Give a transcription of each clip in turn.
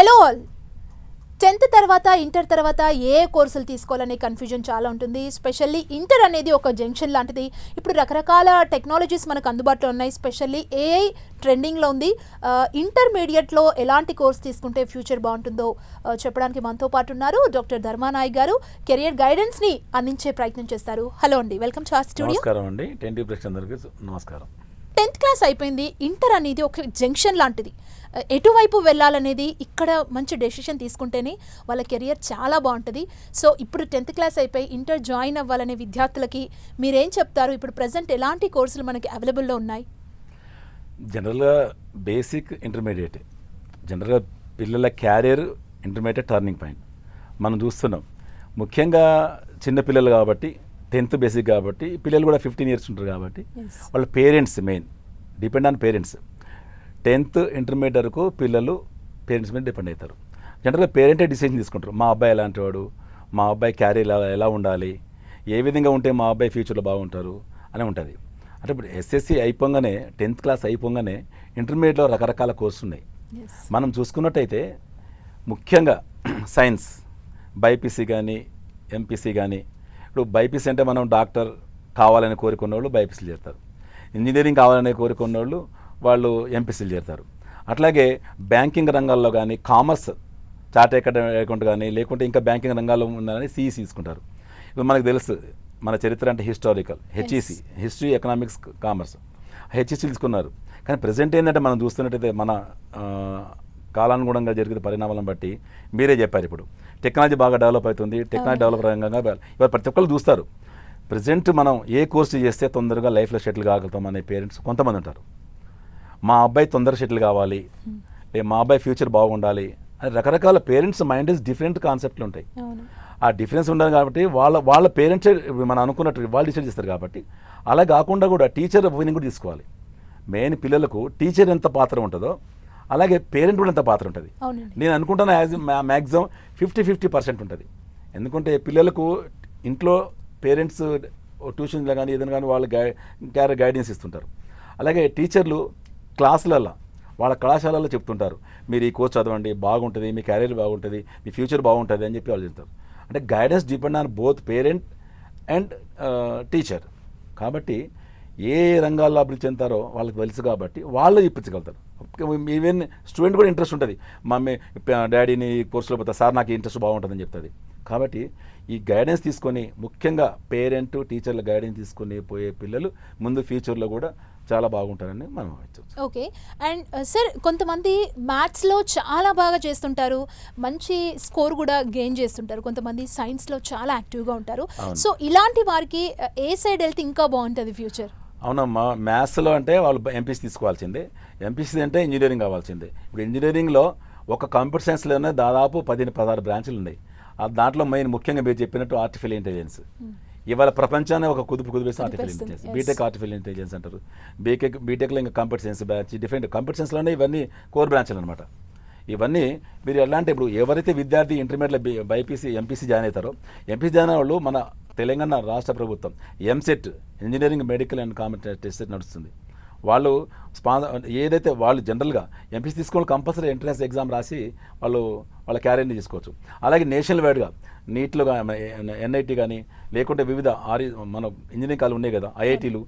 Hello all. 10th తర్వాత inter తర్వాత ఏ కోర్సులు తీసుకోవాలనే కన్ఫ్యూజన్ చాలా ఉంటుంది. స్పెషల్లీ ఇంటర్ అనేది ఒక జంక్షన్ లాంటిది. ఇప్పుడు రకరకాల టెక్నాలజీస్ మనకు అందుబాటులో ఉన్నాయి. స్పెషల్లీ ఏఐ ట్రెండింగ్లో ఉంది. ఇంటర్మీడియట్లో ఎలాంటి కోర్స్ తీసుకుంటే ఫ్యూచర్ బాగుంటుందో చెప్పడానికి మనతో పాటు ఉన్నారు డాక్టర్ ధర్మానాయక్ గారు. కెరియర్ గైడెన్స్ని అందించే ప్రయత్నం చేస్తారు. హలో అండి, వెల్కమ్ టు అవర్ స్టూడియో. నమస్కారం అండి. 10th ప్రేక్షకులందరికీ నమస్కారం. 10th క్లాస్ అయిపోయింది. ఇంటర్ అనేది ఒక జంక్షన్ లాంటిది. ఎటువైపు వెళ్ళాలనేది ఇక్కడ మంచి డెసిషన్ తీసుకుంటేనే వాళ్ళ కెరియర్ చాలా బాగుంటుంది. సో ఇప్పుడు 10th క్లాస్ అయిపోయి ఇంటర్ జాయిన్ అవ్వాలనే విద్యార్థులకి మీరేం చెప్తారు? ఇప్పుడు ప్రజెంట్ ఎలాంటి కోర్సులు మనకి అవైలబుల్లో ఉన్నాయి? జనరల్గా బేసిక్ ఇంటర్మీడియట్, జనరల్గా పిల్లల క్యారియర్ ఇంటర్మీడియట్ టర్నింగ్ పాయింట్ మనం చూస్తున్నాం. ముఖ్యంగా చిన్నపిల్లలు కాబట్టి 10th బేసిక్ కాబట్టి పిల్లలు కూడా 15 years ఉంటారు కాబట్టి వాళ్ళ parents main depend on parents. 10th intermediate వరకు పిల్లలు పేరెంట్స్ మీద డిపెండ్ అవుతారు. జనరల్గా పేరెంటే డిసిషన్ తీసుకుంటారు. మా అబ్బాయి ఎలాంటి వాడు, మా అబ్బాయి క్యారియర్ ఎలా ఉండాలి, ఏ విధంగా ఉంటే మా అబ్బాయి ఫ్యూచర్లో బాగుంటారు అని ఉంటుంది. అంటే ఇప్పుడు ఎస్ఎస్సి అయిపోగానే 10th క్లాస్ అయిపోగానే ఇంటర్మీడియట్లో రకరకాల కోర్సులు ఉన్నాయి. మనం చూసుకున్నట్టయితే ముఖ్యంగా సైన్స్ బైపీసీ కానీ ఎంపీసీ కానీ, ఇప్పుడు బైపీసీ అంటే మనం డాక్టర్ కావాలని కోరుకున్న వాళ్ళు బైపీసీలు చేస్తారు, ఇంజనీరింగ్ కావాలనే కోరుకున్న వాళ్ళు వాళ్ళు ఎంపీసీలు చేస్తారు. అట్లాగే బ్యాంకింగ్ రంగాల్లో కానీ కామర్స్ చార్ట్ అకౌంట్ కానీ లేకుంటే ఇంకా బ్యాంకింగ్ రంగాల్లో ఉందని సిఈసి తీసుకుంటారు. ఇప్పుడు మనకు తెలుసు మన చరిత్ర అంటే historical, HEC history economics commerce HEC తీసుకున్నారు. కానీ ప్రజెంట్ ఏంటంటే మనం చూస్తున్నట్టయితే మన కాలానుగుణంగా జరిగిన పరిణామాలను బట్టి మీరే చెప్పారు, ఇప్పుడు టెక్నాలజీ బాగా డెవలప్ అవుతుంది. టెక్నాలజీ డెవలప్ రంగంగా ఇవాళ ప్రతి ఒక్కరు చూస్తారు. ప్రజెంట్ మనం ఏ కోర్సు చేస్తే తొందరగా లైఫ్లో సెటిల్ కాగలుగుతాం అనే పేరెంట్స్ కొంతమంది ఉంటారు. మా అబ్బాయి తొందరగా సెటిల్ కావాలి, మా అబ్బాయి ఫ్యూచర్ బాగుండాలి అని రకరకాల పేరెంట్స్ మైండ్ డిఫరెంట్ కాన్సెప్ట్లు ఉంటాయి. ఆ డిఫరెన్స్ ఉండాలి కాబట్టి వాళ్ళ పేరెంట్సే మనం అనుకున్నట్టు వాళ్ళు డిసైడ్ చేస్తారు. కాబట్టి అలా కాకుండా కూడా టీచర్ ఒపీనియన్ కూడా తీసుకోవాలి. మెయిన్ పిల్లలకు టీచర్ ఎంత పాత్ర ఉంటుందో అలాగే పేరెంట్ కూడా ఎంత పాత్ర ఉంటుంది. నేను అనుకుంటాను మ్యాక్సిమం 50-50% ఉంటుంది. ఎందుకంటే పిల్లలకు ఇంట్లో పేరెంట్స్ ట్యూషన్లో కానీ ఏదైనా కానీ వాళ్ళు గైడెన్స్ ఇస్తుంటారు. అలాగే టీచర్లు క్లాసులలో వాళ్ళ కళాశాలలో చెప్తుంటారు, మీరు ఈ కోర్స్ చదవండి బాగుంటుంది, మీ క్యారియర్ బాగుంటుంది, మీ ఫ్యూచర్ బాగుంటుంది అని చెప్పి వాళ్ళు చెప్తారు. అంటే guidance depend on both parent and teacher. కాబట్టి ఏ రంగాల్లో అభివృద్ధి చెందుతారో వాళ్ళకి తెలుసు కాబట్టి వాళ్ళు ఇప్పించగలుగుతారు. ఈవెన్ స్టూడెంట్ కూడా ఇంట్రెస్ట్ ఉంటుంది, మమ్మీ డాడీని కోర్సులో పోతా సార్ నాకు ఇంట్రెస్ట్ బాగుంటుందని చెప్తుంది. కాబట్టి ఈ గైడెన్స్ తీసుకొని ముఖ్యంగా పేరెంట్ టీచర్ల గైడెన్స్ తీసుకొని పోయే పిల్లలు ముందు ఫ్యూచర్లో కూడా చాలా బాగుంటారని మనం చెప్పచ్చు. ఓకే. అండ్ సార్, కొంతమంది మ్యాథ్స్లో చాలా బాగా చేస్తుంటారు, మంచి స్కోర్ కూడా గెయిన్ చేస్తుంటారు. కొంతమంది సైన్స్లో చాలా యాక్టివ్గా ఉంటారు. సో ఇలాంటి వారికి ఏ సైడ్ వెళ్తే ఇంకా బాగుంటుంది ఫ్యూచర్? అవునమ్మా, మ్యాథ్స్లో అంటే వాళ్ళు ఎంపీసీ తీసుకోవాల్సిందే, ఎంపీసీ అంటే ఇంజనీరింగ్ కావాల్సిందే. ఇప్పుడు ఇంజనీరింగ్లో ఒక కంప్యూటర్ సైన్స్లోనే దాదాపు 15-16 బ్రాంచ్లు ఉన్నాయి. దాంట్లో మెయిన్ ముఖ్యంగా మీరు చెప్పినట్టు ఆర్టిఫిషియల్ ఇంటెలిజెన్స్ ఇవాళ ప్రపంచాన్ని ఒక కుదిపేసి artificial intelligence, BTech artificial intelligence అంటారు. బీటెక్లో ఇంకా computer science branch, different computer సైన్స్లోనే ఇవన్నీ కోర్ బ్రాంచ్లు అనమాట. ఇవన్నీ మీరు ఎలాంటి ఇప్పుడు ఎవరైతే విద్యార్థి ఇంటర్మీడియట్లో బైపీసీ ఎంపీసీ జాయిన్ అవుతారో, ఎంపీసీ జాయిన్ వాళ్ళు మన తెలంగాణ రాష్ట్ర ప్రభుత్వం EAMCET engineering medical and competence test నడుస్తుంది. వాళ్ళు ఏదైతే వాళ్ళు జనరల్గా ఎంపీసీ తీసుకోవాలి కంపల్సరీ ఎంట్రన్స్ ఎగ్జామ్ రాసి వాళ్ళ క్యారియర్ని తీసుకోవచ్చు. అలాగే నేషనల్ వైడ్గా నీట్లో ఎన్ఐటీ కానీ లేకుంటే వివిధ మన ఇంజనీరింగ్ కాలేజీలు ఉన్నాయి కదా ఐఐటీలు,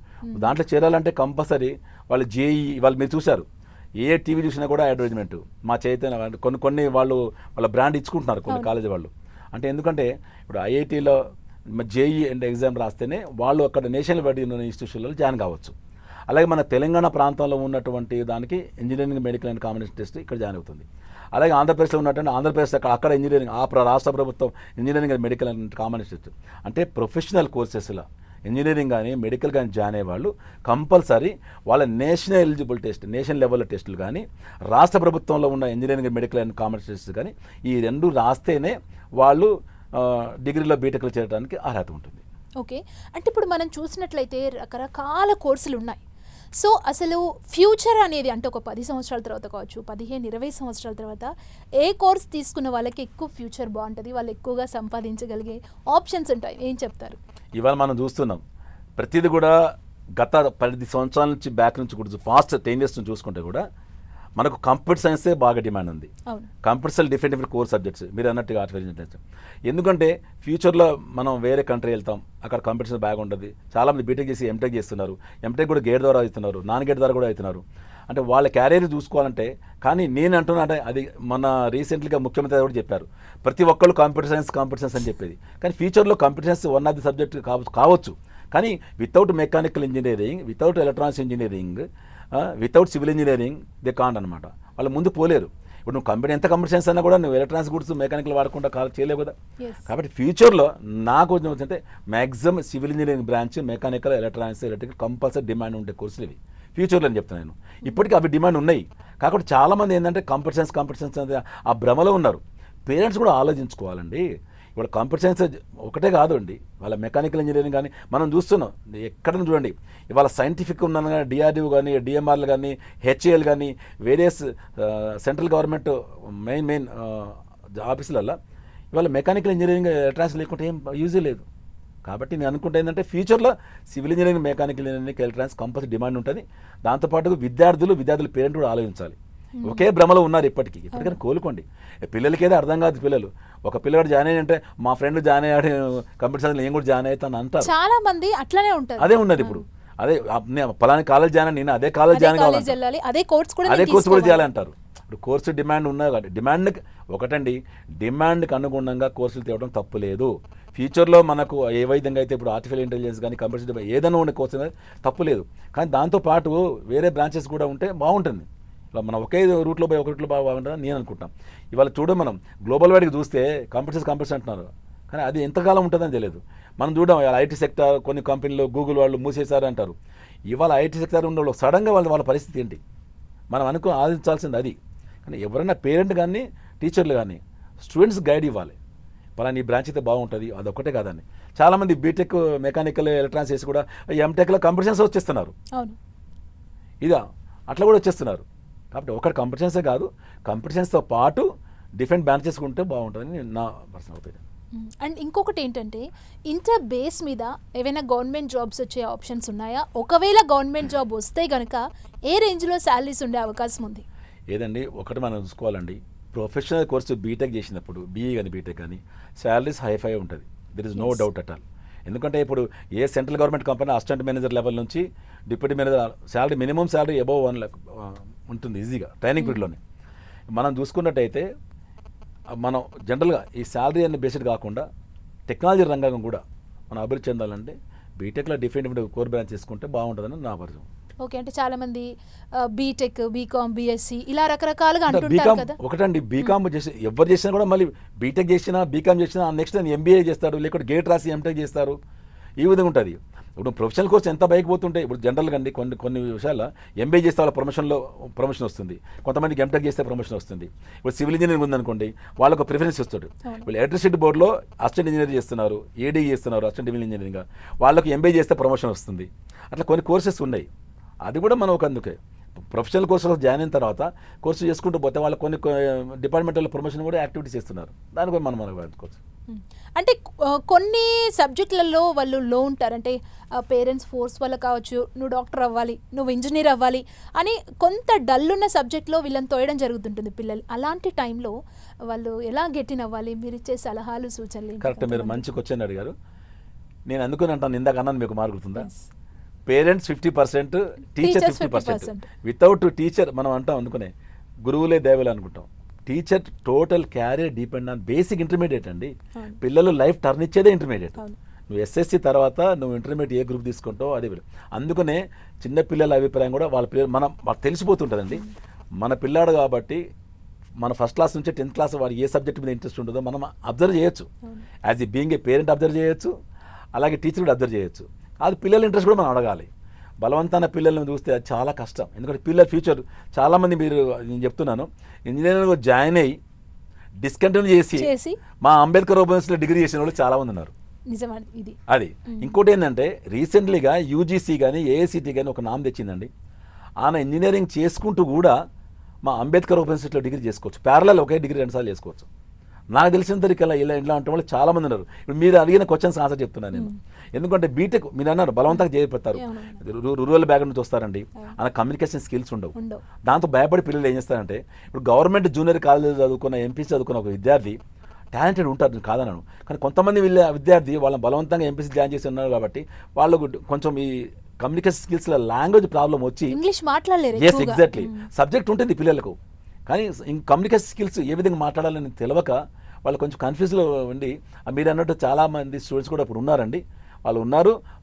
దాంట్లో చేరాలంటే కంపల్సరీ వాళ్ళు జేఈ వాళ్ళు మీరు చూశారు, ఏ టీవీ చూసినా కూడా అడ్వర్టైజ్మెంట్ మా చైతన్య కొన్ని వాళ్ళ బ్రాండ్ ఇచ్చుకుంటున్నారు కొన్ని కాలేజీ వాళ్ళు. అంటే ఎందుకంటే ఇప్పుడు ఐఐటీలో జేఈ అండ్ ఎగ్జామ్ రాస్తేనే వాళ్ళు అక్కడ నేషనల్ వైడ్ ఇన్స్టిట్యూషన్లో జాయిన్ కావచ్చు. అలాగే మన తెలంగాణ ప్రాంతంలో ఉన్నటువంటి దానికి engineering medical and combination test ఇక్కడ జాయిన్ అవుతుంది. అలాగే ఆంధ్రప్రదేశ్లో ఉన్నటువంటి ఆంధ్రప్రదేశ్ అక్కడ ఇంజనీరింగ్ రాష్ట్ర ప్రభుత్వం engineering and medical and combination test అంటే ప్రొఫెషనల్ కోర్సెస్లో ఇంజనీరింగ్ కానీ మెడికల్ కానీ జాయిన్ అయ్యే వాళ్ళు కంపల్సరీ వాళ్ళ national eligible test, national level టెస్టులు కానీ రాష్ట్ర ప్రభుత్వంలో ఉన్న engineering medical and commerce test కానీ ఈ రెండు రాస్తేనే వాళ్ళు డిగ్రీలో బీటెక్లో చేరడానికి అర్హత ఉంటుంది. ఓకే. అంటే ఇప్పుడు మనం చూసినట్లయితే రకరకాల కోర్సులు ఉన్నాయి. సో అసలు ఫ్యూచర్ అనేది అంటే ఒక 10 సంవత్సరాల తర్వాత కావచ్చు, 15-20 సంవత్సరాల తర్వాత ఏ కోర్స్ తీసుకున్న వాళ్ళకి ఎక్కువ ఫ్యూచర్ బాగుంటుంది, వాళ్ళు ఎక్కువగా సంపాదించగలిగే ఆప్షన్స్ ఉంటాయి, ఏం చెప్తారు? ఇవాళ మనం చూస్తున్నాం ప్రతిదీ కూడా గత 10 సంవత్సరాల నుంచి బ్యాక్ నుంచి కూడా పాస్ట్ 10 years నుంచి చూసుకుంటే కూడా మనకు కంప్యూటర్ సైన్సే బాగా డిమాండ్ ఉంది. అవును. కంప్యూటర్ డిఫరెంట్ కోర్ సబ్జెక్ట్స్ మీరు అన్నట్టుగా ఆర్టిఫిషియల్ ఇంటెలిజెన్స్. ఎందుకంటే ఫ్యూచర్లో మనం వేరే కంట్రీ వెళ్తాం, అక్కడ కంప్యూటర్ బాగా ఉంటుంది. చాలామంది బీటెక్ చేసి ఎంటెక్ చేస్తున్నారు, ఎంటెక్ కూడా గేట్ ద్వారా అవుతున్నారు, నాన్ గేట్ ద్వారా కూడా అవుతున్నారు. అంటే వాళ్ళ క్యారియర్ చూసుకోవాలంటే, కానీ నేను అంటున్నా అంటే అది మన రీసెంట్లీగా ముఖ్యమంత్రి కూడా చెప్పారు, ప్రతి ఒక్కళ్ళు కంప్యూటర్ సైన్స్ అని చెప్పేది. కానీ ఫ్యూచర్లో computer science one of the subject కావచ్చు, కానీ without mechanical engineering, without electronics engineering, without civil engineering they can't అనమాట. వాళ్ళు ముందు పోలేరు. ఇప్పుడు నువ్వు కంప్యూటర్ సైన్స్ అన్నా కూడా నువ్వు ఎలక్ట్రానిక్స్ గుడ్స్ మెకానికల్ వాడకుండా చేయలేవు కదా. కాబట్టి ఫ్యూచర్లో నాకు వచ్చిందంటే maximum civil engineering branch, mechanical, electronics, electrical compulsory demand ఉండే కోర్సులు ఇవి ఫ్యూచర్లో అని చెప్తాను నేను. ఇప్పటికీ అవి డిమాండ్ ఉన్నాయి. కాబట్టి చాలామంది ఏంటంటే కంప్యూటర్ సైన్స్ అనేది ఆ భ్రమలో ఉన్నారు. పేరెంట్స్ కూడా ఆలోచించుకోవాలండి. ఇవాళ కంప్యూటర్ సైన్స్ ఒకటే కాదు అండి, వాళ్ళ మెకానికల్ ఇంజనీరింగ్ కానీ మనం చూస్తున్నాం. ఎక్కడ చూడండి ఇవాళ సైంటిఫిక్ ఉన్నాను కానీ డిఆర్డీఓ కానీ, డిఎంఆర్లు కానీ, హెచ్ఏఎల్ కానీ, వేరియస్ సెంట్రల్ గవర్నమెంట్ మెయిన్ ఆఫీసులలో ఇవాళ మెకానికల్ ఇంజనీరింగ్, ఎలక్ట్రానిక్స్ లేకుంటే ఏం యూజే లేదు. కాబట్టి నేను అనుకుంటే ఏంటంటే ఫ్యూచర్లో civil engineering, mechanical engineering, electronics compulsory demand ఉంటుంది. దాంతోపాటు విద్యార్థుల పేరెంట్ కూడా ఆలోచించాలి. ఒకే భ్రమలో ఉన్నారు ఇప్పటికైనా కోలుకోండి. పిల్లలకి ఏదో అర్థం కాదు. పిల్లలు ఒక పిల్లవాడు జాయిన్ అయ్యంటే మా ఫ్రెండ్ జాయిన్ అయ్యాడు కంప్యూటర్ సైన్స్, నేను కూడా జాయిన్ అవుతాను అంటారు. చాలా మంది అట్లానే ఉంటారు. అదే ఉన్నది ఇప్పుడు. అదే పలానా కాలేజ్ జాయిన్ నేను అదే కాలేజ్ జాయిన్ కావాలి, అదే కోర్స్ కూడా చేయాలి అంటారు. ఇప్పుడు కోర్సు డిమాండ్ ఉన్నది కాబట్టి డిమాండ్కి అనుగుణంగా కోర్సులు తేవడం తప్పు లేదు. ఫ్యూచర్లో మనకు ఏ విధంగా అయితే ఇప్పుడు ఆర్టిఫిషియల్ ఇంటెలిజెన్స్ కానీ, కంప్యూటర్ ఏదైనా ఉండే కోర్సు అనేది తప్పు లేదు. కానీ దాంతోపాటు వేరే బ్రాంచెస్ కూడా ఉంటే బాగుంటుంది. మనం ఒకే రూట్లో పోయి ఒక రూట్లో బాగుంటుందని నేను అనుకుంటాం. ఇవాళ మనం గ్లోబల్ వైడ్కి చూస్తే కంప్యూటర్స్ అంటున్నారు, కానీ అది ఎంతకాలం ఉంటుందని తెలియదు. మనం చూడడం ఐటీ సెక్టర్ కొన్ని కంపెనీలు గూగుల్ వాళ్ళు మూసేశారు అంటారు. ఇవాళ ఐటీ సెక్టర్ ఉన్న వాళ్ళు సడన్గా వాళ్ళ పరిస్థితి ఏంటి మనం ఆలోచించాల్సింది అది. కానీ ఎవరైనా పేరెంట్ కానీ, టీచర్లు కానీ స్టూడెంట్స్ గైడ్ ఇవ్వాలి. పలానా ఈ బ్రాంచ్ అయితే బాగుంటుంది, అదొక్కటే కాదని. చాలామంది బీటెక్, మెకానికల్, ఎలక్ట్రానిక్స్ చేసి కూడా ఎంటెక్లో కంప్యూటర్ సైన్స్ వచ్చేస్తున్నారు. ఇదా అట్లా కూడా వచ్చేస్తున్నారు. కాబట్టి ఒకటి కంప్యూటర్ సైన్సే కాదు, కంప్యూటర్ సైన్స్తో పాటు డిఫరెంట్ బ్రాంచెస్ ఉంటే బాగుంటుందని నా పర్సనల్ ఒపీనియన్. అండ్ ఇంకొకటి ఏంటంటే ఇంటర్ బేస్ మీద ఏవైనా గవర్నమెంట్ జాబ్స్ వచ్చే ఆప్షన్స్ ఉన్నాయా? ఒకవేళ గవర్నమెంట్ జాబ్ వస్తే కనుక ఏ రేంజ్లో శాలరీస్ ఉండే అవకాశం ఉంది? ఏదండి, ఒకటి మనం చూసుకోవాలండి. ప్రొఫెషనల్ కోర్సు బీటెక్ చేసినప్పుడు, బీఈ కానీ బీటెక్ కానీ శాలరీస్ హైఫై ఉంటుంది. There is no doubt at all. ఎందుకంటే ఇప్పుడు ఏ central government company assistant manager level నుంచి deputy manager salary, minimum salary above 1 lakh ఉంటుంది ఈజీగా ట్రైనింగ్ పీరియడ్లోనే. మనం చూసుకున్నట్టయితే మనం జనరల్గా ఈ శాలరీ అనే బేస్డ్ కాకుండా టెక్నాలజీ రంగం కూడా మనం అభివృద్ధి చెందాలంటే బీటెక్లో డిఫరెంట్ కోర్ బ్రాంచ్ చేసుకుంటే బాగుంటుందని నా పరిచయం. ఓకే, అంటే చాలా మంది బీటెక్, బీకామ్, బీఎస్సీ ఇలా రకరకాలుగా అంటుంటారు కదా. ఒకటండి, బీకామ్ చేసి ఎవరు చేసినా కూడా మళ్ళీ బీటెక్ చేసినా, బీకామ్ చేసినా నెక్స్ట్ ఎంబీఏ చేస్తారు, లేకపోతే గేట్ రాసి ఎంటెక్ చేస్తారు. ఈ విధంగా ఉంటుంది. ఇప్పుడు ప్రొఫెషనల్ కోర్స్ ఎంత బైక్ పోతుంటే ఇప్పుడు జనరల్గా అండి కొన్ని విషయాల్లో ఎంబీఏ చేస్తే వాళ్ళ ప్రమోషన్ వస్తుంది, కొంతమందికి ఎంటెక్ చేస్తే ప్రమోషన్ వస్తుంది. ఇప్పుడు సివిల్ ఇంజనీరింగ్ ఉందనుకోండి, వాళ్ళకు ప్రిఫరెన్స్ ఇస్తాడు. ఇప్పుడు ఎలక్ట్రిసిటీ బోర్డులో అసిస్టెంట్ ఇంజనీర్ చేస్తున్నారు, ఏడీ చేస్తున్నారు, అసిస్టెంట్ సివిల్ ఇంజనీరింగ్, వాళ్ళకి ఎంబీఏ చేస్తే ప్రమోషన్ వస్తుంది. అట్లా కొన్ని కోర్సెస్ ఉన్నాయి. అది కూడా మనం ఒక అందుకే ప్రొఫెషనల్ కోర్సులో జాయిన్ అయిన తర్వాత కోర్సు చేసుకుంటూ పోతే వాళ్ళ కొన్ని డిపార్ట్మెంటల్ ప్రమోషన్ కూడా యాక్టివిటీస్ చేస్తున్నారు. దాని కూడా మనం వాడుకోవచ్చు. అంటే కొన్ని సబ్జెక్టులలో వాళ్ళు లో ఉంటారు. అంటే పేరెంట్స్ ఫోర్స్ వల్ల కావచ్చు, నువ్వు డాక్టర్ అవ్వాలి, నువ్వు ఇంజనీర్ అవ్వాలి అని కొంత డల్ ఉన్న సబ్జెక్ట్లో వీళ్ళని తోయడం జరుగుతుంటుంది పిల్లలు. అలాంటి టైంలో వాళ్ళు ఎలా గెట్టిన్ అవ్వాలి? మీరు ఇచ్చే సలహాలు, సూచనలు? కరెక్ట్, మీరు మంచి క్వశ్చన్ అడిగారు. నేను అందుకని అంటాను, ఇందాక అన్నాను మీకు మారుగుతుందా, పేరెంట్స్ 50%, టీచర్ 50%. వితౌట్ టీచర్ మనం అంటాం అనుకునే గురువులే దేవలు అనుకుంటాం. Teacher total carrier depend on basic intermediate అండి. పిల్లలు లైఫ్ టర్న్ ఇచ్చేదే ఇంటర్మీడియట్. నువ్వు ఎస్ఎస్సి తర్వాత నువ్వు ఇంటర్మీడియట్ ఏ గ్రూప్ తీసుకుంటావు అదే. అందుకనే చిన్నపిల్లల అభిప్రాయం కూడా వాళ్ళ పిల్లలు వాళ్ళకి తెలిసిపోతుంటుందండి. మన పిల్లాడు కాబట్టి మన ఫస్ట్ క్లాస్ నుంచి 10th క్లాస్ వాడికి ఏ సబ్జెక్ట్ మీద ఇంట్రెస్ట్ ఉంటుందో మనం అబ్జర్వ్ చేయొచ్చు. As a being a parent observe చేయొచ్చు, అలాగే టీచర్ కూడా అబ్జర్వ్ చేయొచ్చు. అది పిల్లల ఇంట్రెస్ట్ కూడా మనం అడగాలి. బలవంతాన పిల్లల్ని చూస్తే అది చాలా కష్టం. ఎందుకంటే పిల్లల ఫ్యూచర్ చాలామంది, మీరు నేను చెప్తున్నాను, ఇంజనీరింగ్ జాయిన్ అయ్యి డిస్కంటిన్యూ చేసి మా అంబేద్కర్ యూనివర్సిటీలో డిగ్రీ చేసిన వాళ్ళు చాలామంది ఉన్నారు. అది ఇంకోటి ఏంటంటే రీసెంట్లీగా యూజీసీ కానీ ఏఐసిటీ కానీ ఒక నామ్ తెచ్చిందండి. ఆయన ఇంజనీరింగ్ చేసుకుంటూ కూడా మా అంబేద్కర్ యూనివర్సిటీలో డిగ్రీ చేసుకోవచ్చు. ప్యారలల్ ఒకే డిగ్రీ 2 సార్లు చేసుకోవచ్చు. నాకు తెలిసినంతరికల్లా ఇలా అంటే వాళ్ళు చాలా మంది ఉన్నారు. ఇప్పుడు మీరు అడిగిన క్వశ్చన్స్ ఆన్సర్ చెప్తున్నాను నేను. ఎందుకంటే బీటెక్ మీరు అన్నారు బలవంతంగా చేయిపోతారు, రూరల్ బ్యాక్గ్రౌండ్ నుంచి వస్తారండి, అలా కమ్యూనికేషన్ స్కిల్స్ ఉండవు. దాంతో భయపడి పిల్లలు ఏం చేస్తారంటే, ఇప్పుడు గవర్నమెంట్ జూనియర్ కాలేజ్ చదువుకున్న ఎంపీసీ చదువుకున్న ఒక విద్యార్థి టాలెంటెడ్ ఉంటారు, నేను కాదన్నాను. కానీ కొంతమంది విద్యార్థి వాళ్ళని బలవంతంగా ఎంపీసీ జాయిన్ చేసి ఉన్నారు కాబట్టి వాళ్ళు కొంచెం ఈ కమ్యూనికేషన్ స్కిల్స్ లాంగ్వేజ్ ప్రాబ్లం వచ్చి ఇంగ్లీష్ మాట్లాడలేరు. ఎస్ ఎగ్జాక్ట్లీ సబ్జెక్ట్ ఉంటుంది పిల్లలకు, కానీ కమ్యూనికేషన్ స్కిల్స్ ఏ విధంగా మాట్లాడాలని తెలియక వాళ్ళు కొంచెం కన్ఫ్యూజ్లో ఉండి, మీరు అన్నట్టు చాలామంది స్టూడెంట్స్ కూడా ఇప్పుడు ఉన్నారండి,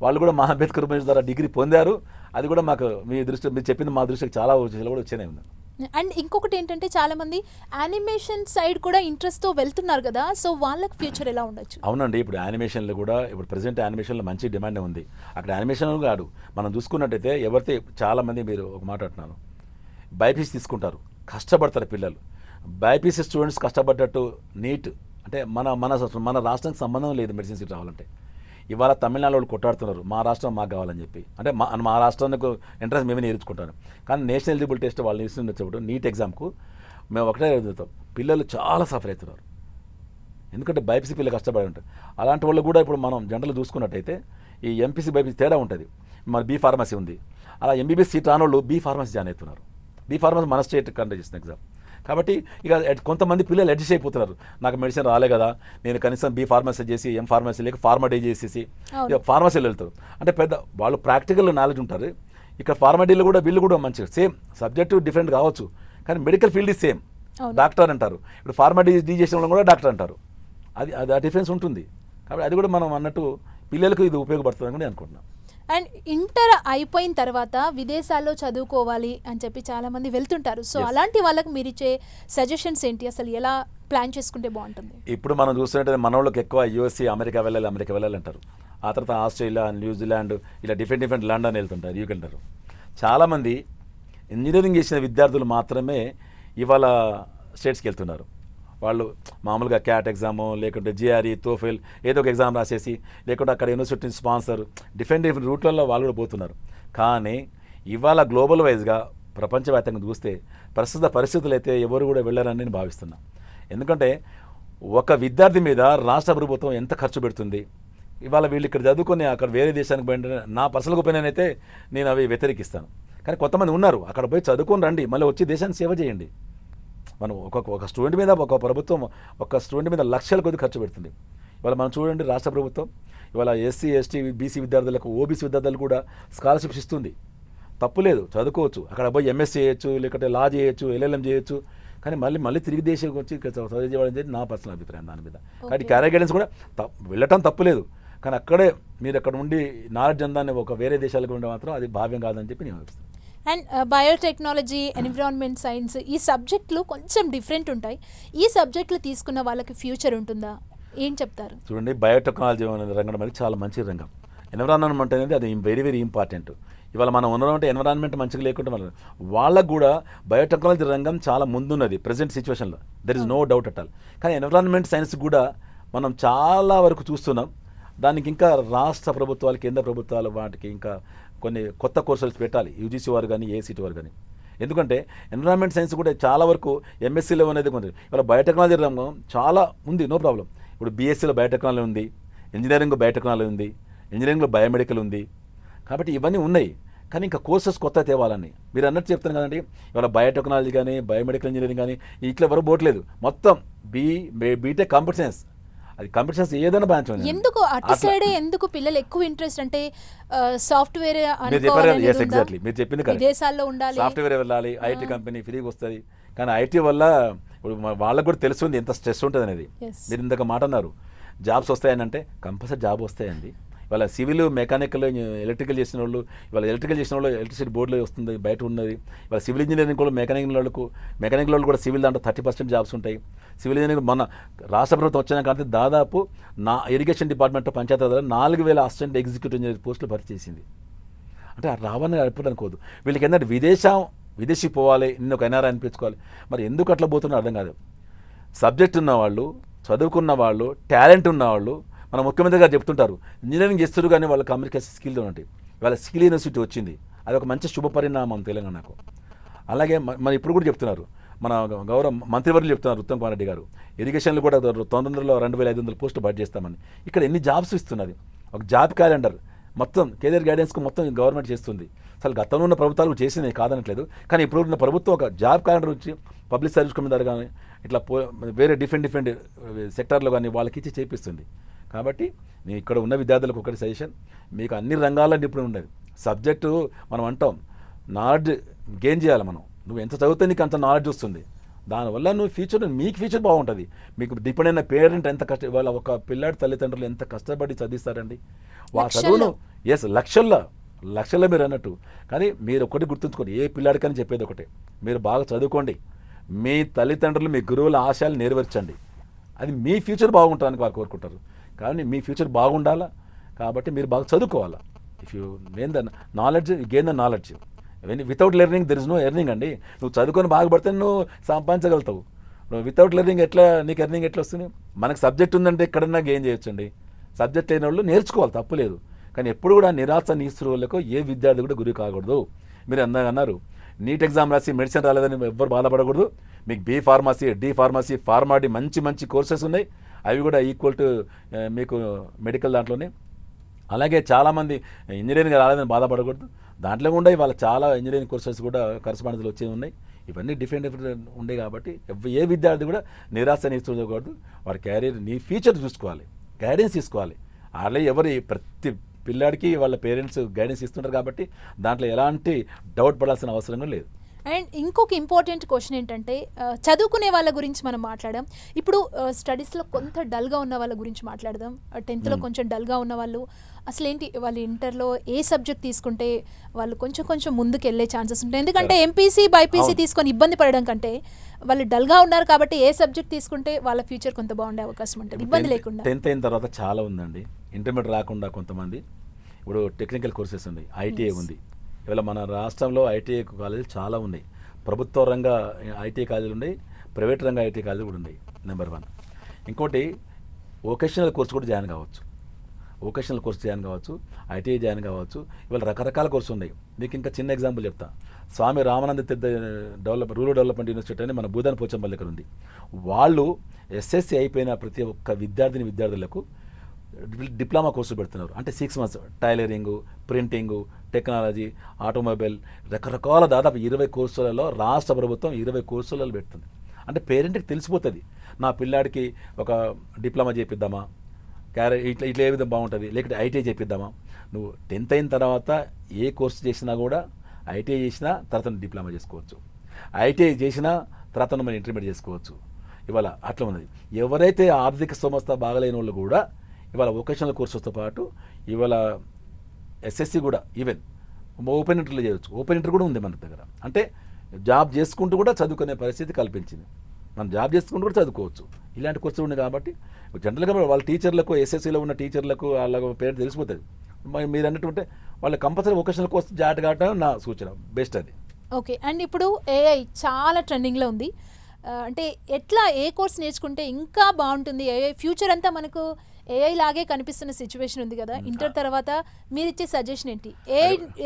వాళ్ళు కూడా మా అంబేద్కర్ యూనివర్సిటీ ద్వారా డిగ్రీ పొందారు. అది కూడా మాకు మీరు చెప్పింది మా దృష్టికి చాలా కూడా వచ్చేనే ఉంది. అండ్ ఇంకొకటి ఏంటంటే చాలా మంది యానిమేషన్ సైడ్ కూడా ఇంట్రెస్ట్తో వెళ్తున్నారు కదా, సో వాళ్ళకి ఫ్యూచర్ ఎలా ఉండొచ్చు? అవునండి, ఇప్పుడు యానిమేషన్లు కూడా ఇప్పుడు ప్రజెంట్ యానిమేషన్లో మంచి డిమాండ్ ఉంది. అక్కడ యానిమేషన్ కాదు, మనం చూసుకున్నట్టయితే ఎవరైతే చాలామంది మీరు ఒక మాట అంటున్నారు, బైపీసీ తీసుకుంటారు, కష్టపడతారు పిల్లలు. బైపీసీ స్టూడెంట్స్ కష్టపడ్డట్టు నీట్ అంటే మన రాష్ట్రానికి సంబంధం లేదు మెడిసిన్ సీట్ రావాలంటే. ఇవాళ తమిళనాడు వాళ్ళు కొట్టాడుతున్నారు, మా రాష్ట్రం మాకు కావాలని చెప్పి. అంటే మా రాష్ట్రానికి ఇంట్రెస్ట్ మేమే నేర్చుకుంటాను. కానీ నేషనల్ ఎలిజిబుల్ టెస్ట్ వాళ్ళు నేర్చుకున్నప్పుడు నీట్ ఎగ్జామ్కు మేము ఒకటే చదువుతాం, పిల్లలు చాలా సఫర్ అవుతున్నారు. ఎందుకంటే బైపీసీ పిల్లలు కష్టపడి ఉంటారు. అలాంటి వాళ్ళు కూడా ఇప్పుడు మనం జనరల్ చూసుకున్నట్టయితే ఈ ఎంపీసీ బైపీసీ తేడా ఉంటుంది. మరి బీ ఫార్మసీ ఉంది, అలా ఎంబీబీఎస్ సీట్ రాని వాళ్ళు బీ ఫార్మసీ జాయిన్ అవుతున్నారు. బీ ఫార్మసీ మన స్టేట్ కండక్ట్ చేసిన ఎగ్జామ్ కాబట్టి ఇక కొంతమంది పిల్లలు అడ్జస్ట్ అయిపోతున్నారు, నాకు మెడిసిన్ రాలే కదా, నేను కనీసం బీ ఫార్మసీ చేసి ఎం ఫార్మసీ లేక ఫార్మడీ చేసేసి ఫార్మసీలో వెళ్తారు. అంటే పెద్ద వాళ్ళు ప్రాక్టికల్ నాలెడ్జ్ ఉంటారు. ఇక్కడ ఫార్మడీలో కూడా వీళ్ళు కూడా మంచిగా సేమ్ సబ్జెక్టు డిఫరెంట్ కావచ్చు, కానీ మెడికల్ ఫీల్డ్ సేమ్, డాక్టర్ అంటారు. ఇప్పుడు ఫార్మడీ చేసిన వాళ్ళు కూడా డాక్టర్ అంటారు. అది ఆ డిఫరెన్స్ ఉంటుంది. కాబట్టి అది కూడా మనం అన్నట్టు పిల్లలకు ఇది ఉపయోగపడుతుందని కూడా అనుకుంటున్నాం. అండ్ ఇంటర్ అయిపోయిన తర్వాత విదేశాల్లో చదువుకోవాలి అని చెప్పి చాలామంది వెళ్తుంటారు. సో అలాంటి వాళ్ళకి మీరు ఇచ్చే సజెషన్స్ ఏంటి, అసలు ఎలా ప్లాన్ చేసుకుంటే బాగుంటుంది? ఇప్పుడు మనం చూస్తుంటే మన వాళ్ళకి ఎక్కువ యూఎస్ఏ అమెరికా వెళ్ళాలి అంటారు. ఆ తర్వాత ఆస్ట్రేలియా, న్యూజిలాండ్ ఇలా డిఫరెంట్ లండన్ వెళ్తుంటారు, యూకే వెళ్తారు. చాలామంది ఇంజనీరింగ్ చేసిన విద్యార్థులు మాత్రమే ఇవాళ స్టేట్స్కి వెళ్తున్నారు. వాళ్ళు మామూలుగా క్యాట్ ఎగ్జాము లేకుంటే జిఆర్ఈ, తోఫెల్ ఏదో ఒక ఎగ్జామ్ రాసేసి లేకుంటే అక్కడ యూనివర్సిటీ స్పాన్సర్ డిఫరెంట్ రూట్లలో వాళ్ళు కూడా పోతున్నారు. కానీ ఇవాళ గ్లోబల్ వైజ్గా ప్రపంచవ్యాప్తంగా చూస్తే ప్రస్తుత పరిస్థితులు అయితే ఎవరు కూడా వెళ్ళారని నేను భావిస్తున్నాను. ఎందుకంటే ఒక విద్యార్థి మీద రాష్ట్ర ప్రభుత్వం ఎంత ఖర్చు పెడుతుంది. ఇవాళ వీళ్ళు ఇక్కడ చదువుకొని అక్కడ వేరే దేశానికి పోయిన నా పర్సనల్ ఒపీనియన్ అయితే నేను అవి వ్యతిరేకిస్తాను. కానీ కొంతమంది ఉన్నారు, అక్కడ పోయి చదువుకొని రండి, మళ్ళీ వచ్చి దేశాన్ని సేవ చేయండి. మనం ఒక స్టూడెంట్ మీద ఒక ప్రభుత్వం ఒక స్టూడెంట్ మీద లక్షల కొద్ది ఖర్చు పెడుతుంది. ఇవాళ మనం చూడండి, రాష్ట్ర ప్రభుత్వం ఇవాళ ఎస్సీ, ఎస్టీ, బీసీ విద్యార్థులకు, ఓబీసీ విద్యార్థులకు కూడా స్కాలర్షిప్స్ ఇస్తుంది. తప్పులేదు, చదువుకోవచ్చు, అక్కడ పోయి ఎంఎస్ చేయొచ్చు, లేకపోతే లా చేయొచ్చు, ఎల్ఎల్ఎం చేయొచ్చు. కానీ మళ్ళీ తిరిగి దేశం వచ్చి చదివేవాళ్ళని నా పర్సనల్ అభిప్రాయం దాని మీద. కాబట్టి క్యారియర్ గైడెన్స్ కూడా వెళ్ళటం తప్పులేదు, కానీ అక్కడే మీరు అక్కడ ఉండి నాలెడ్జ్ అందాన్ని ఒక వేరే దేశాలకు ఉండే మాత్రం అది భావ్యం కాదని చెప్పి నేను భావిస్తాను. అండ్ బయోటెక్నాలజీ, ఎన్విరాన్మెంట్ సైన్స్ ఈ సబ్జెక్టులు కొంచెం డిఫరెంట్ ఉంటాయి. ఈ సబ్జెక్టులు తీసుకున్న వాళ్ళకి ఫ్యూచర్ ఉంటుందా, ఏం చెప్తారు? చూడండి, బయోటెక్నాలజీ అనే రంగం అనేది చాలా మంచి రంగం. ఎన్విరాన్మెంట్ అనేది అది వెరీ ఇంపార్టెంట్. ఇవాళ మనం ఉన్నామంటే ఎన్విరాన్మెంట్ మంచిగా లేకుంటే వాళ్ళకు కూడా బయోటెక్నాలజీ రంగం చాలా ముందున్నది ప్రజెంట్ సిచ్యువేషన్లో, there is no doubt at all. కానీ ఎన్విరాన్మెంట్ సైన్స్ కూడా మనం చాలా వరకు చూస్తున్నాం. దానికి ఇంకా రాష్ట్ర ప్రభుత్వాలు, కేంద్ర ప్రభుత్వాలు వాటికి ఇంకా కొన్ని కొత్త కోర్సులు పెట్టాలి, యూజీసీ వారు కానీ ఏసీటీ వారు కానీ. ఎందుకంటే ఎన్విరాన్మెంట్ సైన్స్ కూడా చాలా వరకు ఎంఎస్సీలో అనేది ఉంది. ఇవాళ బయోటెక్నాలజీ రంగం చాలా ఉంది, నో ప్రాబ్లం. ఇప్పుడు బీఎస్సీలో బయోటెక్నాలజీ ఉంది, ఇంజనీరింగ్లో బయోటెక్నాలజీ ఉంది, ఇంజనీరింగ్లో బయోమెడికల్ ఉంది. కాబట్టి ఇవన్నీ ఉన్నాయి, కానీ ఇంకా కోర్సెస్ కొత్త తేవాలని మీరు అన్నట్టు చెప్తాను కదండి. ఇవాళ బయోటెక్నాలజీ కానీ బయోమెడికల్ ఇంజనీరింగ్ కానీ ఇట్లా ఎవరు పోవట్లేదు, మొత్తం బీటెక్ కంప్యూటర్ సైన్స్. అది కంప్యూటర్ సైన్స్ ఏదైనా బ్రాంచ్ ఉంది. ఎందుకు అటు సైడే ఎందుకు పిల్లలు ఎక్కువ ఇంట్రెస్ట్ అంటే సాఫ్ట్వేర్ ఎగ్జాక్ట్లీ మీరు చెప్పింది కదా, విదేశాల్లో ఉండాలి, సాఫ్ట్వేర్ వెళ్ళాలి, ఐటీ కంపెనీ ఫ్రీగా వస్తుంది. కానీ ఐటీ వల్ల ఇప్పుడు వాళ్ళకు కూడా తెలుస్తుంది ఎంత స్ట్రెస్ ఉంటుంది అనేది. మీరు ఇందాక మాట అన్నారు జాబ్స్ వస్తాయని, అంటే కంపల్సరీ జాబ్ వస్తాయండి. ఇవాళ సివిల్, మెకానికల్, ఎలక్ట్రికల్ చేసిన వాళ్ళు, ఇవాళ ఎలక్ట్రికల్ చేసిన వాళ్ళు ఎలక్ట్రిసిటీ బోర్డులో వస్తుంది, బయట ఉన్నది. ఇవాళ సివిల్ ఇంజనీరింగ్ కూడా మెకానికల్ వాళ్ళు కూడా సివిల్ దాంట్లో 30% జాబ్స్ ఉంటాయి. సివిల్ ఇంజనీరింగ్ మన రాష్ట్ర ప్రభుత్వం వచ్చిన కానీ దాదాపు irrigation department Panchayati Raj 4000 assistant executive engineer పోస్టులు భర్తీ చేసింది. అంటే రావని ఎప్పుడు అనుకోదు. వీళ్ళకి ఏంటంటే విదేశీ పోవాలి, నిన్న ఒక ఎన్ఆర్ఐ అనిపించుకోవాలి. మరి ఎందుకు అట్లా పోతున్నా అర్థం కాదు. సబ్జెక్ట్ ఉన్నవాళ్ళు, చదువుకున్న వాళ్ళు, టాలెంట్ ఉన్నవాళ్ళు, మన ముఖ్యమంత్రి గారు చెప్తుంటారు ఇంజనీరింగ్ చేస్తారు కానీ వాళ్ళ కమ్యూనికేషన్ స్కిల్ ఉంటాయి. వాళ్ళ స్కిల్ యూనివర్సిటీ వచ్చింది, అది ఒక మంచి శుభ పరిణామం తెలంగాణకు. అలాగే మరి ఇప్పుడు కూడా చెప్తున్నారు మన గౌరవ మంత్రివర్యులు చెప్తున్నారు ఉత్తమ్ కుమార్ రెడ్డి గారు, ఇరిగేషన్లు కూడా తొందరలో 2500 పోస్టులు బడ్జెట్ చేస్తామని. ఇక్కడ ఎన్ని జాబ్స్ ఇస్తున్నది, ఒక జాబ్ క్యాలెండర్ మొత్తం కేంద్ర గైడెన్స్కు మొత్తం గవర్నమెంట్ చేస్తుంది. అసలు గతంలో ఉన్న ప్రభుత్వాలు చేసింది కాదనట్లేదు, కానీ ఇప్పుడు ఉన్న ప్రభుత్వం ఒక జాబ్ క్యాలెండర్ వచ్చి పబ్లిక్ సర్వీస్ కమిషన్ కానీ ఇట్లా వేరే డిఫరెంట్ సెక్టార్లో కానీ వాళ్ళకి ఇచ్చి చేపిస్తుంది. కాబట్టి నేను ఇక్కడ ఉన్న విద్యార్థులకు ఒకటి సజెషన్, మీకు అన్ని రంగాల్లో నిపుణులు ఉండేది సబ్జెక్టు. మనం అంటాం నాలెడ్జ్ గెయిన్ చేయాలి మనం, నువ్వు ఎంత చదివితే నీకు అంత నాలెడ్జ్ వస్తుంది, దానివల్ల నువ్వు ఫ్యూచర్ మీకు ఫ్యూచర్ బాగుంటుంది. మీకు డిపెండ్ అయిన పేరెంట్ ఎంత వాళ్ళ ఒక పిల్లాడి తల్లిదండ్రులు ఎంత కష్టపడి చదివిస్తారండి వాళ్ళ చదువును. లక్షల్లో మీరు అన్నట్టు. కానీ మీరు ఒకటి గుర్తుంచుకోండి, ఏ పిల్లాడికని చెప్పేది ఒకటే, మీరు బాగా చదువుకోండి, మీ తల్లిదండ్రులు మీ గురువుల ఆశయాలు నెరవేర్చండి, అది మీ ఫ్యూచర్ బాగుంటుందని వారు కోరుకుంటారు. కానీ మీ ఫ్యూచర్ బాగుండాలా కాబట్టి మీరు బాగా చదువుకోవాలా. If you gain the knowledge, you gain the knowledge. Without learning there is no earning అండి. నువ్వు చదువుకొని బాగుపడితే నువ్వు సంపాదించగలుగుతావు. నువ్వు వితౌట్ లెర్నింగ్ ఎట్లా నీకు ఎర్నింగ్ ఎట్లా వస్తుంది? మనకు సబ్జెక్ట్ ఉందంటే ఎక్కడన్నా గెయిన్ చేయొచ్చండి. సబ్జెక్ట్ లేని వాళ్ళు నేర్చుకోవాలి, తప్పులేదు. కానీ ఎప్పుడు కూడా నిరాశ నిస్పృహలకు ఏ విద్యార్థి కూడా గురి కాకూడదు. మీరు అందాక అన్నారు నీట్ ఎగ్జామ్ రాసి మెడిసిన్ రాలేదని ఎవ్వరు బాధపడకూడదు. మీకు B pharmacy, D pharmacy, Pharm D మంచి కోర్సెస్ ఉన్నాయి, అవి కూడా ఈక్వల్ టు మీకు మెడికల్ దాంట్లోనే. అలాగే చాలామంది ఇంజనీరింగ్ రాలేదని బాధపడకూడదు, దాంట్లో కూడా ఇవాళ చాలా ఇంజనీరింగ్ కోర్సెస్ కూడా కరస్పాండెన్స్లో వచ్చేవి ఉన్నాయి. ఇవన్నీ డిఫరెంట్ ఉండే కాబట్టి ఏ విద్యార్థి కూడా నిరాశ నిస్పృహకూడదు. వాడి క్యారియర్ నీ ఫ్యూచర్ చూసుకోవాలి, గైడెన్స్ తీసుకోవాలి. అలాగే ప్రతి పిల్లాడికి వాళ్ళ పేరెంట్స్ గైడెన్స్ ఇస్తుంటారు కాబట్టి దాంట్లో ఎలాంటి డౌట్ పడాల్సిన అవసరం లేదు. అండ్ ఇంకొక ఇంపార్టెంట్ క్వశ్చన్ ఏంటంటే చదువుకునే వాళ్ళ గురించి మనం మాట్లాడాం. ఇప్పుడు స్టడీస్లో కొంత డల్గా ఉన్న వాళ్ళ గురించి మాట్లాడదాం. 10th కొంచెం డల్గా ఉన్న వాళ్ళు అసలు ఏంటి, వాళ్ళు ఇంటర్లో ఏ సబ్జెక్ట్ తీసుకుంటే వాళ్ళు కొంచెం ముందుకు వెళ్ళే ఛాన్సెస్ ఉంటాయి. ఎందుకంటే ఎంపీసీ బైపీసీ తీసుకొని ఇబ్బంది పడడం కంటే వాళ్ళు డల్గా ఉన్నారు కాబట్టి ఏ సబ్జెక్ట్ తీసుకుంటే వాళ్ళ ఫ్యూచర్ కొంత బాగుండే అవకాశం ఉంటుంది, ఇబ్బంది లేకుండా. 10th అయిన తర్వాత చాలా ఉందండి, ఇంటర్మీడియట్ రాకుండా కొంతమంది. ఇప్పుడు టెక్నికల్ కోర్సెస్ ఉన్నాయి, ఐటీఐ ఉంది. ఇవాళ మన రాష్ట్రంలో ఐటీఐ కాలేజీలు చాలా ఉన్నాయి. ప్రభుత్వ రంగ ఐటీఐ కాలేజీలు ఉన్నాయి, ప్రైవేట్ రంగ ఐటీఐ కాలేజీలు కూడా ఉన్నాయి. నెంబర్ 1. ఇంకోటి వొకేషనల్ కోర్స్ కూడా జాయిన్ కావచ్చు, వొకేషనల్ కోర్స్ జాయిన్ కావచ్చు, ఐటీఐ జాయిన్ కావచ్చు. ఇవాళ రకరకాల కోర్సు ఉన్నాయి. మీకు ఇంకా చిన్న ఎగ్జాంపుల్ చెప్తా. స్వామి రామానంద తీర్థ రూరల్ డెవలప్మెంట్ యూనివర్సిటీ అని మన భూదాన్ పోచంపల్లి దగ్గర ఉంది. వాళ్ళు ఎస్ఎస్సి అయిపోయిన ప్రతి ఒక్క విద్యార్థులకు డిప్లొమా కోర్సులు పెడుతున్నారు. అంటే 6 months tailoring, printing, technology, automobile, రకరకాల దాదాపు 20 కోర్సులలో రాష్ట్ర ప్రభుత్వం 20 కోర్సులలో పెడుతుంది. అంటే పేరెంట్కి తెలిసిపోతుంది, నా పిల్లాడికి ఒక డిప్లొమా చేపిద్దామా, ఇట్లా ఏ విధంగా బాగుంటుంది, లేకపోతే ఐటీఐ చేపిద్దామా. నువ్వు 10th అయిన తర్వాత ఏ కోర్సు చేసినా కూడా ఐటీఐ చేసినా తర్వాత డిప్లొమా చేసుకోవచ్చు, ఐటీఐ చేసినా తర్వాత మనం ఇంటర్మీడియట్ చేసుకోవచ్చు. ఇవాళ అట్లా ఉన్నది. ఎవరైతే ఆర్థిక సంస్థ బాగలేని వాళ్ళు కూడా ఇవాళ వొకేషనల్ కోర్సెస్తో పాటు ఇవాళ ఎస్ఎస్సి కూడా ఈవెన్ ఓపెన్ ఇంటర్లో చేయవచ్చు. ఓపెన్ ఇంటర్ కూడా ఉంది మన దగ్గర. అంటే జాబ్ చేసుకుంటూ కూడా చదువుకునే పరిస్థితి కల్పించింది. మనం జాబ్ చేసుకుంటూ కూడా చదువుకోవచ్చు. ఇలాంటి కోర్సులు ఉన్నాయి కాబట్టి జనరల్గా వాళ్ళ టీచర్లకు, ఎస్ఎస్సిలో ఉన్న టీచర్లకు వాళ్ళ పేరు తెలిసిపోతుంది. మీరు అన్నట్టుంటే వాళ్ళ కంపల్సరీ వొకేషనల్ కోర్స్ జాయిన్ కావటం నా సూచన, బెస్ట్ అది. ఓకే. అండ్ ఇప్పుడు ఏఐ చాలా ట్రెండింగ్లో ఉంది. అంటే ఎట్లా ఏ కోర్స్ నేర్చుకుంటే ఇంకా బాగుంటుంది, ఏఐ ఫ్యూచర్ అంతా మనకు ఏఐ లాగే కనిపిస్తున్న సిచ్యువేషన్ ఉంది కదా. ఇంటర్ తర్వాత మీరు ఇచ్చే సజెషన్ ఏంటి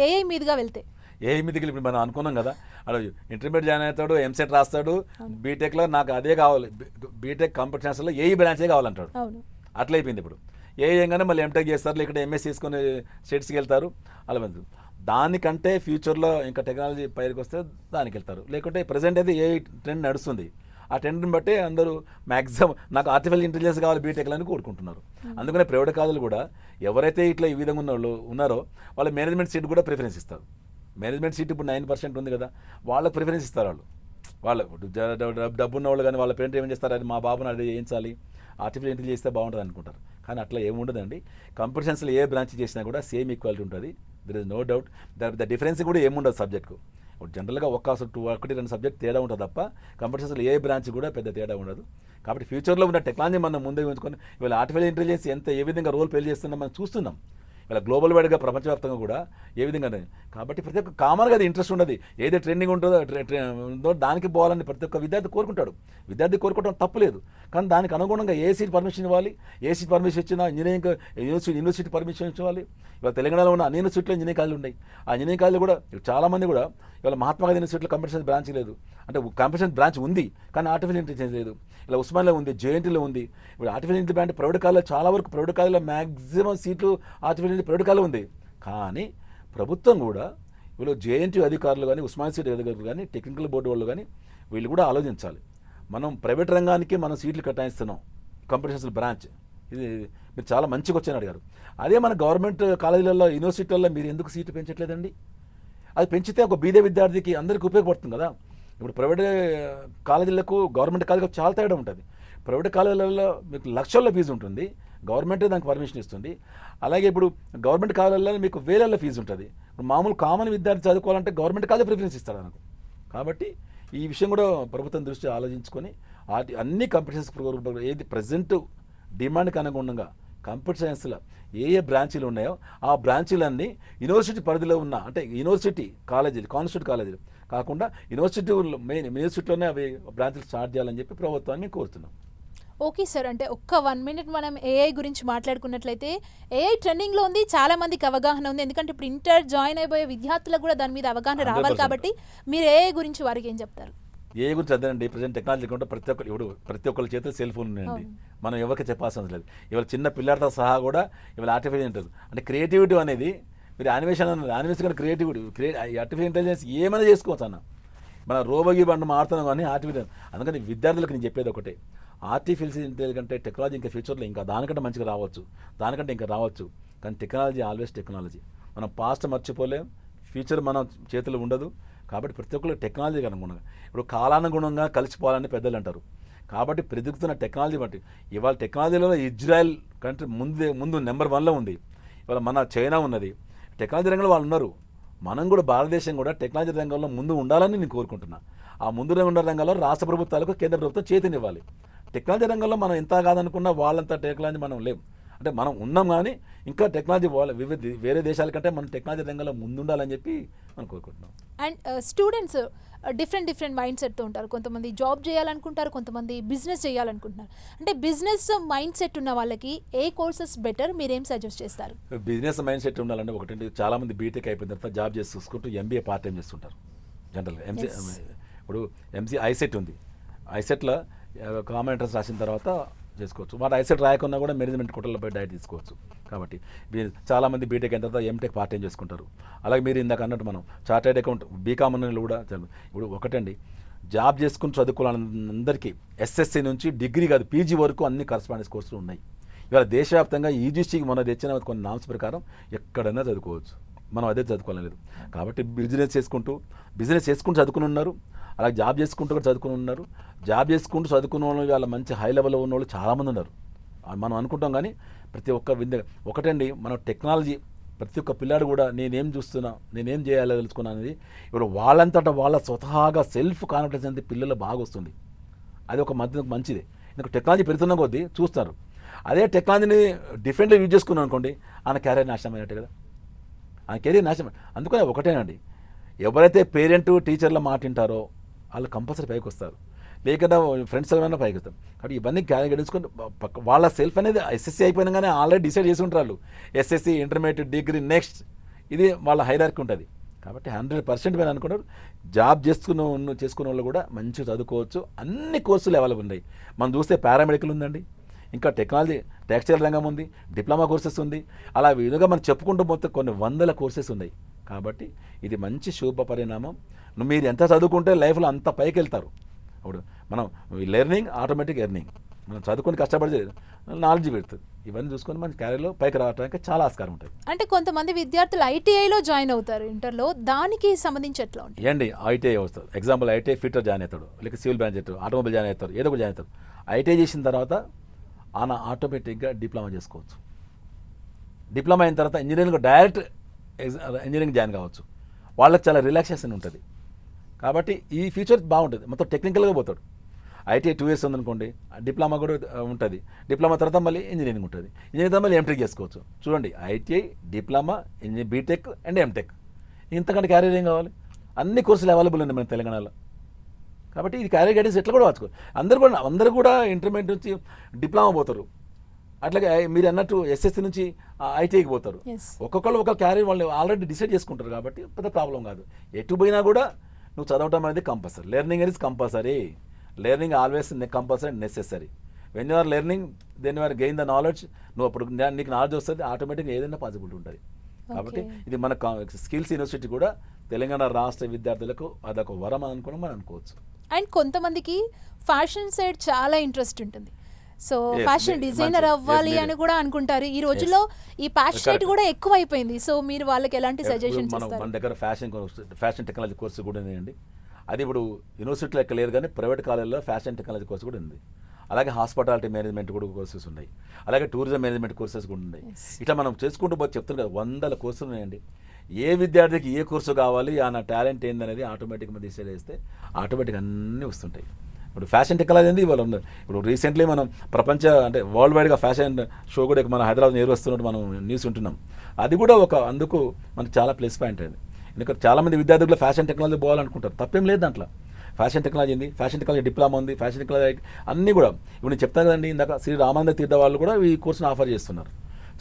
ఏఐ మీదుగా వెళ్తే? ఏఐ మీదకి ఇప్పుడు మనం అనుకున్నాం కదా, అలా ఇంటర్మీడియట్ జాయిన్ అవుతాడు, ఎంసెట్ రాస్తాడు, బీటెక్లో నాకు అదే కావాలి, బీటెక్ కంప్యూటర్ సైన్స్లో ఏఈ బ్రాంచే కావాలంటాడు. అట్లా అయిపోయింది ఇప్పుడు. ఏఐ ఏంగానే మళ్ళీ ఎంటెక్ చేస్తారు, లేకపోతే ఎంఎస్ తీసుకొని స్టేట్స్కి వెళ్తారు. అలా దానికంటే ఫ్యూచర్లో ఇంకా టెక్నాలజీ పైకి వస్తే దానికి వెళ్తారు. లేకుంటే ప్రజెంట్ అయితే ఏఐ ట్రెండ్ నడుస్తుంది. ఆ ట్రెండ్ని బట్టి అందరూ మ్యాక్సిమం నాకు ఆర్టిఫిషియల్ ఇంటెలిజెన్స్ కావాలి బీటెక్లో అని కోరుకుంటున్నారు. అందుకనే ప్రైవేట్ కాలేజీలు కూడా ఎవరైతే ఇట్లా ఈ విధంగా ఉన్న వాళ్ళు ఉన్నారో వాళ్ళ మేనేజ్మెంట్ సీట్ కూడా ప్రిఫరెన్స్ ఇస్తారు. మేనేజ్మెంట్ సీట్ ఇప్పుడు 9% ఉంది కదా, వాళ్ళకి ప్రిఫరెన్స్ ఇస్తారు. వాళ్ళు డబ్బు ఉన్న వాళ్ళు కానీ వాళ్ళ పేరెంట్ ఏం చేస్తారు, అది మా బాబుని అది చేయించాలి, ఆర్టిఫిషియల్ ఇంటెలిజెన్స్ చేస్తే బాగుంటుంది అనుకుంటారు. కానీ అట్లా ఏముండదండి. కంప్యూటర్ సైన్స్లో ఏ బ్రాంచ్ చేసినా కూడా సేమ్ ఈక్వాలిటీ ఉంటుంది. There is no doubt. The difference కూడా ఏముండదు సబ్జెక్ట్కు. జనరల్గా 1-2 సబ్జెక్ట్ తేడా ఉంటుంది తప్ప కంప్యూటర్ సైన్స్లో ఏ బ్రాంచ్ కూడా పెద్ద తేడా ఉండదు. కాబట్టి ఫ్యూచర్లో ఉన్న టెక్నాలజీ మనం ముందే ఉంచుకొని ఇవాళ ఆర్టిఫిషియల్ ఇంటెలిజెన్స్ ఏ విధంగా రోల్ ప్లే చేస్తుందో మనం చూస్తున్నాం. ఇలా గ్లోబల్ వైడ్గా ప్రపంచవ్యాప్తంగా కూడా ఏ విధంగా అనేది. కాబట్టి ప్రతి ఒక్క కామన్గా అది ఇంట్రెస్ట్ ఉండదు, ఏది ట్రెండింగ్ ఉంటుందో దానికి పోవాలని ప్రతి ఒక్క విద్యార్థి కోరుకుంటాడు. విద్యార్థి కోరుకోవడం తప్పు లేదు, కానీ దానికి అనుగుణంగా ఏ సీట్ పర్మిషన్ ఇవ్వాలి, ఏ సీట్ పర్మిషన్ ఇచ్చినా ఇంజనీరింగ్ యూనివర్సిటీ పర్మిషన్ ఇవ్వాలి. ఇవాళ తెలంగాణలో ఉన్న అన్ని యూనివర్సిటీలో ఇంజనీరింగ్ కాలేజీలు ఉన్నాయి. ఆ ఇంజనీరింగ్ కాలేజీలు కూడా చాలామంది కూడా ఇవాళ మహాత్మా గాంధీ యూనివర్సిటీలో కంప్యూటర్ సైన్స్ బ్రాంచ్ లేదు, అంటే కంప్యూటర్ సైన్స్ బ్రాంచ్ ఉంది కానీ ఆర్టిఫిషియల్ ఇంటెలిజెన్స్ లేదు. ఇలా ఉస్మాన్లో ఉంది, జేఎన్టీలో ఉంది. ఇప్పుడు ఆర్టిఫిషియల్ ఇంటెలిజెన్స్ ప్రైవేట్ కాలేజీలో చాలా వరకు ప్రైవేట్ కాలేజీలో మ్యాక్సిమం సీట్లు ఆర్టిఫిషియల్ ప్రైవేట్ కాలేజీలో ఉంది. కానీ ప్రభుత్వం కూడా వీళ్ళు జేఎన్టీ అధికారులు కానీ ఉస్మాన్ సిటీ అధికారులు కానీ టెక్నికల్ బోర్డు వాళ్ళు కానీ వీళ్ళు కూడా ఆలోచించాలి. మనం ప్రైవేట్ రంగానికి మనం సీట్లు కేటాయిస్తున్నాం కంప్యూటర్ సైన్స్ బ్రాంచ్, ఇది మీరు చాలా మంచిగా వచ్చాను అడిగారు. అదే మన గవర్నమెంట్ కాలేజీలలో యూనివర్సిటీలలో మీరు ఎందుకు సీట్లు పెంచట్లేదండి? అది పెంచితే ఒక బీద విద్యార్థికి అందరికీ ఉపయోగపడుతుంది కదా. ఇప్పుడు ప్రైవేట్ కాలేజీలకు గవర్నమెంట్ కాలేజీలకు చాలా తేడా ఉంటుంది. ప్రైవేట్ కాలేజీలలో మీకు లక్షల్లో ఫీజు ఉంటుంది, గవర్నమెంటే దానికి పర్మిషన్ ఇస్తుంది. అలాగే ఇప్పుడు గవర్నమెంట్ కాలేజీలలో మీకు వేలల్లో ఫీజు ఉంటుంది. ఇప్పుడు మామూలు కామన్ విద్యార్థి చదువుకోవాలంటే గవర్నమెంట్ కాలేజీ ప్రిఫరెన్స్ ఇస్తాడు నాకు. కాబట్టి ఈ విషయం కూడా ప్రభుత్వం దృష్టి ఆలోచించుకొని అన్ని కంప్యూటర్ సైన్స్ ఏది ప్రజెంట్ డిమాండ్కి అనుగుణంగా కంప్యూటర్ సైన్స్లో ఏ బ్రాంచీలు ఉన్నాయో ఆ బ్రాంచీలన్నీ యూనివర్సిటీ పరిధిలో ఉన్న, అంటే యూనివర్సిటీ కాలేజీలు కాన్స్టిట్యూట్ కాలేజీలు కాకుండా మెయిన్ యూనివర్సిటీలోనే అవి బ్రాంచ్లు స్టార్ట్ చేయాలని చెప్పి ప్రభుత్వాన్ని కోరుతున్నాం. ఓకే సార్, అంటే ఒక్క 1 minute మనం ఏఐ గురించి మాట్లాడుకున్నట్లయితే ఏఐ ట్రెండింగ్లో ఉంది, చాలా మందికి అవగాహన ఉంది. ఎందుకంటే ఇప్పుడు ఇంటర్ జాయిన్ అయిపోయే విద్యార్థులకు కూడా దాని మీద అవగాహన రావాలి. 100%. కాబట్టి మీరు ఏఐ గురించి వారికి ఏం చెప్తారు? ఏ గురించి అదేనండి, ప్రజెంట్ టెక్నాలజీ కూడా ప్రతి ఒక్కరి చేతిలో సెల్ ఫోన్ ఉన్నాయండి. మనం ఎవరికి చెప్పాల్సిన లేదు. ఇవాళ చిన్న పిల్లలతో సహా కూడా ఇవాళ ఆర్టిఫిషియల్ ఇంటెలిజెన్స్ అంటే క్రియేటివిటీ అనేది, మీరు యానిమేషన్ కానీ క్రియేటివిటీ ఆర్టిఫిషియల్ ఇంటెలిజెన్స్ ఏమైనా చేసుకోవచ్చు అన్న. మన రోబోగి బండి మారుతున్నాం కానీ ఆర్టిఫిషియల్. అందుకని విద్యార్థులకు నేను చెప్పేది ఒకటే, ఆర్టిఫిషియల్ ఇంటెలిజెన్స్ అంటే టెక్నాలజీ ఇంకా ఫ్యూచర్లో ఇంకా దానికంటే మంచిగా రావచ్చు, దానికంటే ఇంకా రావచ్చు. కానీ టెక్నాలజీ ఆల్వేస్ టెక్నాలజీ. మనం పాస్ట్ మర్చిపోలేం, ఫ్యూచర్ మన చేతిలో ఉండదు. కాబట్టి ప్రతి ఒక్కరు టెక్నాలజీకి అనుగుణంగా ఇప్పుడు కాలానుగుణంగా కలిసిపోవాలని పెద్దలు అంటారు. కాబట్టి పెరుగుతున్న టెక్నాలజీ బట్టి ఇవాళ టెక్నాలజీలో ఇజ్రాయెల్ కంట్రీ ముందు నెంబర్ 1లో ఉంది. ఇవాళ మన చైనా ఉన్నది, టెక్నాలజీ రంగంలో వాళ్ళు ఉన్నారు. మనం కూడా భారతదేశం కూడా టెక్నాలజీ రంగంలో ముందు ఉండాలని నేను కోరుకుంటున్నా. ఆ ముందు ఉన్న రంగంలో రాష్ట్ర ప్రభుత్వాలకు కేంద్ర ప్రభుత్వం చేతినివ్వాలి. టెక్నాలజీ రంగంలో మనం ఎంత కాదనుకున్నా వాళ్ళంతా టెక్నాలజీ మనం లేం, అంటే మనం ఉన్నాం కానీ ఇంకా టెక్నాలజీ వేరే దేశాల కంటే మనం టెక్నాలజీ రంగంలో ముందుండాలని చెప్పి మనం కోరుకుంటున్నాం. అండ్ స్టూడెంట్స్ డిఫరెంట్ మైండ్ సెట్తో ఉంటారు. కొంతమంది జాబ్ చేయాలనుకుంటారు, కొంతమంది బిజినెస్ చేయాలనుకుంటున్నారు. అంటే బిజినెస్ మైండ్ సెట్ ఉన్న వాళ్ళకి ఏ కోర్సెస్ బెటర్, మీరేం సజెస్ట్ చేస్తారు? బిజినెస్ మైండ్ సెట్ ఉండాలంటే ఒకటి, చాలామంది బీటెక్ అయిపోయిన తర్వాత జాబ్ చేసి చూసుకుంటూ ఎంబీఏ పార్ట్ టైం చేస్తుంటారు జనరల్గా. ఇప్పుడు ఎంసీ ఐసెట్ ఉంది, ఐసెట్లో కామన్ ఎంట్రన్స్ రాసిన తర్వాత చేసుకోవచ్చు. వాటి ఐసెట్ రాయకుండా కూడా మేనేజ్మెంట్ కోటల్లో పోయి డైరెక్ట్ తీసుకోవచ్చు. కాబట్టి చాలామంది బీటెక్ అయిన తర్వాత ఎంటెక్ పార్ట్ టైం చేసుకుంటారు. అలాగే మీరు ఇందాక అన్నట్టు మనం చార్టెడ్ అకౌంట్ బీకామ్ ఉన్న కూడా ఇప్పుడు ఒకటండి, జాబ్ చేసుకుని చదువుకోవాలందరికీ ఎస్ఎస్సీ నుంచి డిగ్రీ కాదు పీజీ వరకు అన్ని కరస్పాండెన్స్ కోర్సులు ఉన్నాయి. ఇవాళ దేశవ్యాప్తంగా యూజీసీకి మనం తెచ్చిన కొన్ని నామ్స్ ప్రకారం ఎక్కడైనా చదువుకోవచ్చు. మనం అదే చదువుకోలేదు. కాబట్టి బిజినెస్ చేసుకుంటూ చదువుకుని ఉన్నారు, అలాగే జాబ్ చేసుకుంటూ కూడా చదువుకుని ఉన్నారు. జాబ్ చేసుకుంటూ చదువుకున్న వాళ్ళు వాళ్ళ మంచి హై లెవెల్లో ఉన్న వాళ్ళు చాలామంది ఉన్నారు. మనం అనుకుంటాం కానీ ప్రతి ఒక్క ఒకటండి, మనం టెక్నాలజీ ప్రతి ఒక్క పిల్లాడు కూడా నేనేం చూస్తున్నా, నేనేం చేయాలో తెలుసుకున్నా అనేది ఇప్పుడు వాళ్ళంతటా వాళ్ళ స్వతహాగా సెల్ఫ్ కాన్ఫిడెన్స్ అనేది పిల్లలు బాగా వస్తుంది. అది ఒక మంచిది. ఎందుకంటే టెక్నాలజీ పెరుగుతున్న కొద్దీ చూస్తారు. అదే టెక్నాలజీని డిఫరెంట్గా యూజ్ చేసుకున్నాం అనుకోండి, ఆయన క్యారియర్ నాశనం అయినట్టు కదా, ఆయన కెరీర్ నాశనం. అందుకనే ఒకటేనండి, ఎవరైతే పేరెంట్ టీచర్ల మాట వింటారో వాళ్ళు కంపల్సరీ పైకి వస్తారు, లేకుండా ఫ్రెండ్స్ ఎవరైనా పైకి వస్తారు. కాబట్టి ఇవన్నీ గెలుచుకొని వాళ్ళ సెల్ఫ్ అనేది ఎస్ఎస్సీ అయిపోయినాగానే ఆల్రెడీ డిసైడ్ చేసి ఉంటారు వాళ్ళు, ఎస్ఎస్సీ ఇంటర్మీడియట్ డిగ్రీ నెక్స్ట్, ఇది వాళ్ళ హైరార్కీ ఉంటుంది. కాబట్టి 100% మీరు అనుకున్నారు జాబ్ చేసుకునే వాళ్ళు కూడా మంచిగా చదువుకోవచ్చు. అన్ని కోర్సులు అవైలబుల్ ఉన్నాయి. మనం చూస్తే పారామెడికల్ ఉందండి, ఇంకా టెక్నాలజీ టెక్స్టైల్ రంగం ఉంది, డిప్లొమా కోర్సెస్ ఉంది, అలా విధంగా మనం చెప్పుకుంటూ పోతే కొన్ని వందల కోర్సెస్ ఉన్నాయి. కాబట్టి ఇది మంచి శుభ పరిణామం. మీరు ఎంత చదువుకుంటే లైఫ్లో అంత పైకి వెళ్తారు. అప్పుడు మనం లెర్నింగ్ ఆటోమేటిక్ ఎర్నింగ్, మనం చదువుకొని కష్టపడి నాలెడ్జ్ పెడుతుంది. ఇవన్నీ చూసుకొని మన క్యారియర్లో పైకి రావడానికి చాలా ఆస్కారం ఉంటుంది. అంటే కొంతమంది విద్యార్థులు ఐటీఐలో జాయిన్ అవుతారు ఇంటర్లో, దానికి సంబంధించి ఎట్లా ఉంటుంది? ఏండి ఐటీఐ వస్తుంది, ఎగ్జాంపుల్ ఐటీఐ ఫిట్టర్ జాయిన్ అవుతాడు, లేక సివిల్ బ్రాంచ్ అవుతాడు, ఆటోమొబైల్ జాయిన్ అవుతారు, ఏదో ఒకటి జాయిన్ అవుతారు. ఐటీఐ చేసిన తర్వాత ఆయన ఆటోమేటిక్గా డిప్లొమా చేసుకోవచ్చు. డిప్లొమా అయిన తర్వాత ఇంజనీరింగ్ డైరెక్ట్ ఇంజనీరింగ్ జాయిన్ కావచ్చు. వాళ్ళకి చాలా రిలాక్సేషన్ ఉంటుంది. కాబట్టి ఈ ఫ్యూచర్ బాగుంటుంది, మొత్తం టెక్నికల్గా పోతాడు. ఐటీఐ 2 years ఉందనుకోండి, డిప్లొమా కూడా ఉంటుంది. డిప్లొమా తర్వాత మళ్ళీ ఇంజనీరింగ్ ఉంటుంది. ఇంజనీరింగ్ తర్వాత మళ్ళీ ఎంటెక్ చేసుకోవచ్చు. చూడండి, ITI, diploma, BTech and MTech, ఇంతకంటే క్యారియర్ ఏం కావాలి? అన్ని కోర్సులు అవైలబుల్ ఉన్నాయి మన తెలంగాణలో. కాబట్టి ఇది క్యారియర్ గైడెన్స్ ఎట్లా కూడా వాచుకో. అందరూ కూడా ఇంటర్మీడియట్ నుంచి డిప్లొమా పోతారు, అట్లాగే మీరు అన్నట్టు ఎస్ఎస్సి నుంచి ఐటీఐకి పోతారు. ఒక్కొక్కరు ఒక క్యారియర్ వాళ్ళు ఆల్రెడీ డిసైడ్ చేసుకుంటారు కాబట్టి పెద్ద ప్రాబ్లం కాదు. ఎటు పోయినా కూడా నువ్వు చదవటం అనేది కంపల్సరీ. లెర్నింగ్ అనేది compulsory. Learning always compulsory and necessary. When you are learning, then you are gain the knowledge. నువ్వు అప్పుడు నీకు నాలెడ్జ్ వస్తుంది, ఆటోమేటిక్గా ఏదైనా పాసిబిలిటీ ఉంటుంది. కాబట్టి ఇది మన స్కిల్స్ యూనివర్సిటీ కూడా తెలంగాణ రాష్ట్ర విద్యార్థులకు అదొక వరం అనుకుని మనం అనుకోవచ్చు. అండ్ కొంతమందికి ఫ్యాషన్ సైడ్ చాలా ఇంట్రెస్ట్ ఉంటుంది. సో ఫ్యాషన్ డిజైనర్ అవ్వాలి అని కూడా అనుకుంటారు. ఈ రోజుల్లో ఈ ప్యాషనేట్ కూడా ఎక్కువ అయిపోయింది. సో మీరు వాళ్ళకి ఎలాంటి సజెషన్స్ ఇస్తారు? మన దగ్గర ఫ్యాషన్ టెక్నాలజీ కోర్సు కూడా ఉందండి. అది ఇప్పుడు యూనివర్సిటీలో ఎక్కడ లేదు, కానీ ప్రైవేట్ కాలేజీలో ఫ్యాషన్ టెక్నాలజీ కోర్సు కూడా ఉంది. అలాగే హాస్పిటాలిటీ మేనేజ్మెంట్ కూడా కోర్సెస్ ఉన్నాయి. అలాగే టూరిజం మేనేజ్మెంట్ కోర్సెస్ కూడా ఉన్నాయి. ఇట్లా మనం చేసుకుంటూ పోతే చెప్తున్నాం కదా, 100 కోర్సులు ఉన్నాయండి. ఏ విద్యార్థికి ఏ కోర్సు కావాలి, ఆ నా టాలెంట్ ఏందనేది ఆటోమేటిక్గా డిసైడ్ చేస్తే ఆటోమేటిక్గా అన్నీ వస్తుంటాయి. ఇప్పుడు ఫ్యాషన్ టెక్నాలజీ అనేది ఇవాళ ఉంది. ఇప్పుడు రీసెంట్లీ మనం అంటే వరల్డ్ వైడ్గా ఫ్యాషన్ షో కూడా మన హైదరాబాద్ నిర్వహిస్తున్నట్టు మనం న్యూస్ ఉంటున్నాం. అది కూడా అందుకు మనకు చాలా ప్లస్ పాయింట్ అది. ఎందుకంటే చాలామంది విద్యార్థులు ఫ్యాషన్ టెక్నాలజీ పోవాలనుకుంటారు, తప్పేం లేదు దాంట్లో. ఫ్యాషన్ టెక్నాలజీ ఉంది, ఫ్యాషన్ టెక్నాలజీ డిప్లొమా ఉంది, ఫ్యాషన్ టెక్నాలజీ అన్నీ కూడా. ఇప్పుడు నేను చెప్తాను కదండి, ఇందాక శ్రీ రామానంద తీర్థ వాళ్ళు కూడా ఈ కోర్సును ఆఫర్ చేస్తున్నారు.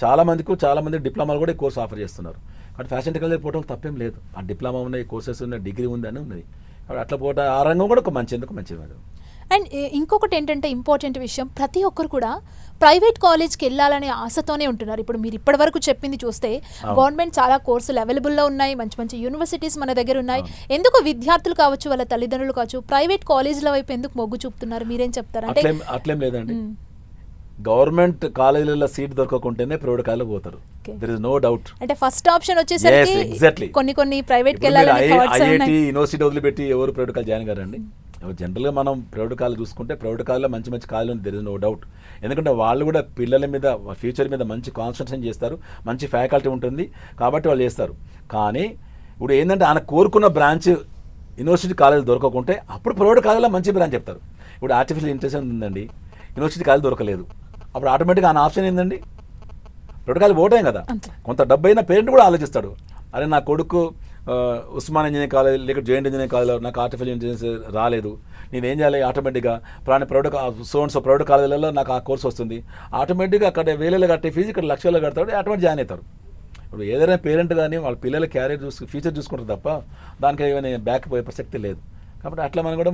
చాలామంది డిప్లొమాలు కూడా ఈ కోర్సు ఆఫర్ చేస్తున్నారు. కాబట్టి ఫ్యాషన్ టెక్నాలజీ పోవడం తప్పేం లేదు. ఆ డిప్లొమా ఉన్నాయి, కోర్సెస్ ఉన్నాయి, డిగ్రీ ఉంది అని ఉన్నది. కాబట్టి అట్లా పోవడం ఆ రంగం కూడా ఒక మంచిది. అండ్ ఇంకొకటి ఏంటంటే ఇంపార్టెంట్ విషయం, ప్రతి ఒక్కరు కూడా ప్రైవేట్ కాలేజ్కి వెళ్ళాలనే ఆశతోనే ఉంటున్నారు. ఇప్పుడు మీరు ఇప్పటి వరకు చెప్పింది చూస్తే గవర్నమెంట్ చాలా కోర్సులు అవైలబుల్లో ఉన్నాయి, మంచి మంచి యూనివర్సిటీస్ మన దగ్గర ఉన్నాయి. ఎందుకు విద్యార్థులు కావచ్చు, వాళ్ళ తల్లిదండ్రులు కావచ్చు, ప్రైవేట్ కాలేజీల వైపు ఎందుకు మొగ్గు చూపుతున్నారు? మీరేం చెప్తారు? అంటే అట్లేం లేదండి, గవర్నమెంట్ కాలేజీలలో సీట్ దొరకకుంటేనే ప్రైవేట్ కాలేజ్ పోతారు. There is no doubt. అంటే ఫస్ట్ ఆప్షన్ వచ్చేసరికి కొన్ని ప్రైవేట్ కి వెళ్ళాలని థాట్స్ ఉన్నాయి. ఐఐటి యూనివర్సిటీ వదిలిపెట్టి ఎవరు ప్రైవేట్ కాలేజ్ జాయిన్ కారండి. జనరల్గా మనం ప్రైవేట్ కాలేజ్ చూసుకుంటే ప్రైవేట్ కాలేజ్లో మంచి కాలేజ్ ఉంది, దేర్ ఇస్ నో డౌట్. ఎందుకంటే వాళ్ళు కూడా పిల్లల మీద, ఫ్యూచర్ మీద మంచి కాన్సన్ట్రేషన్ చేస్తారు, మంచి ఫ్యాకల్టీ ఉంటుంది కాబట్టి వాళ్ళు చేస్తారు. కానీ ఇప్పుడు ఏంటంటే ఆయన కోరుకున్న బ్రాంచ్ యూనివర్సిటీ కాలేజ్ దొరకకుంటే అప్పుడు ప్రైవేట్ కాలేజ్లో మంచి బ్రాంచ్ చెప్తారు. ఇప్పుడు ఆర్టిఫిషియల్ ఇంటెలిజెన్స్ ఉందండి, యూనివర్సిటీ కాలేజ్ దొరకలేదు, అప్పుడు ఆటోమేటిక్గా ఆయన ఆప్షన్ ఏంటండి? ప్రైవేట్ కాలేజ్ ఓటాం కదా. కొంత డబ్బు అయినా పేరెంట్ కూడా ఆలోచిస్తాడు, అరే నా కొడుకు ఉస్మాన్ ఇంజనీరింగ్ కాలేజ్ లేక జేఎన్టీ ఇంజనీరింగ్ కాలేజ్లో నాకు ఆర్టిఫిషియల్ ఇంటెలిజెన్స్ రాలేదు, నేనేం చేయాలి? ఆటోమేటిక్గా ప్రైవేట్ కాలేజీలలో నాకు ఆ కోర్స్ వస్తుంది, ఆటోమేటిక్గా అక్కడ వేలలో కట్టే ఫీజు ఇక్కడ లక్షల్లో కడతాడు, ఆటోమేటిక్ జాయిన్ అవుతారు. ఇప్పుడు ఏదైనా పేరెంట్ కానీ వాళ్ళ పిల్లల క్యారియర్ ఫ్యూచర్ చూసుకుంటారు తప్ప దానికి ఏమైనా బ్యాక్ పోయే ప్రసక్తి లేదు. కాబట్టి అట్లా మనం కూడా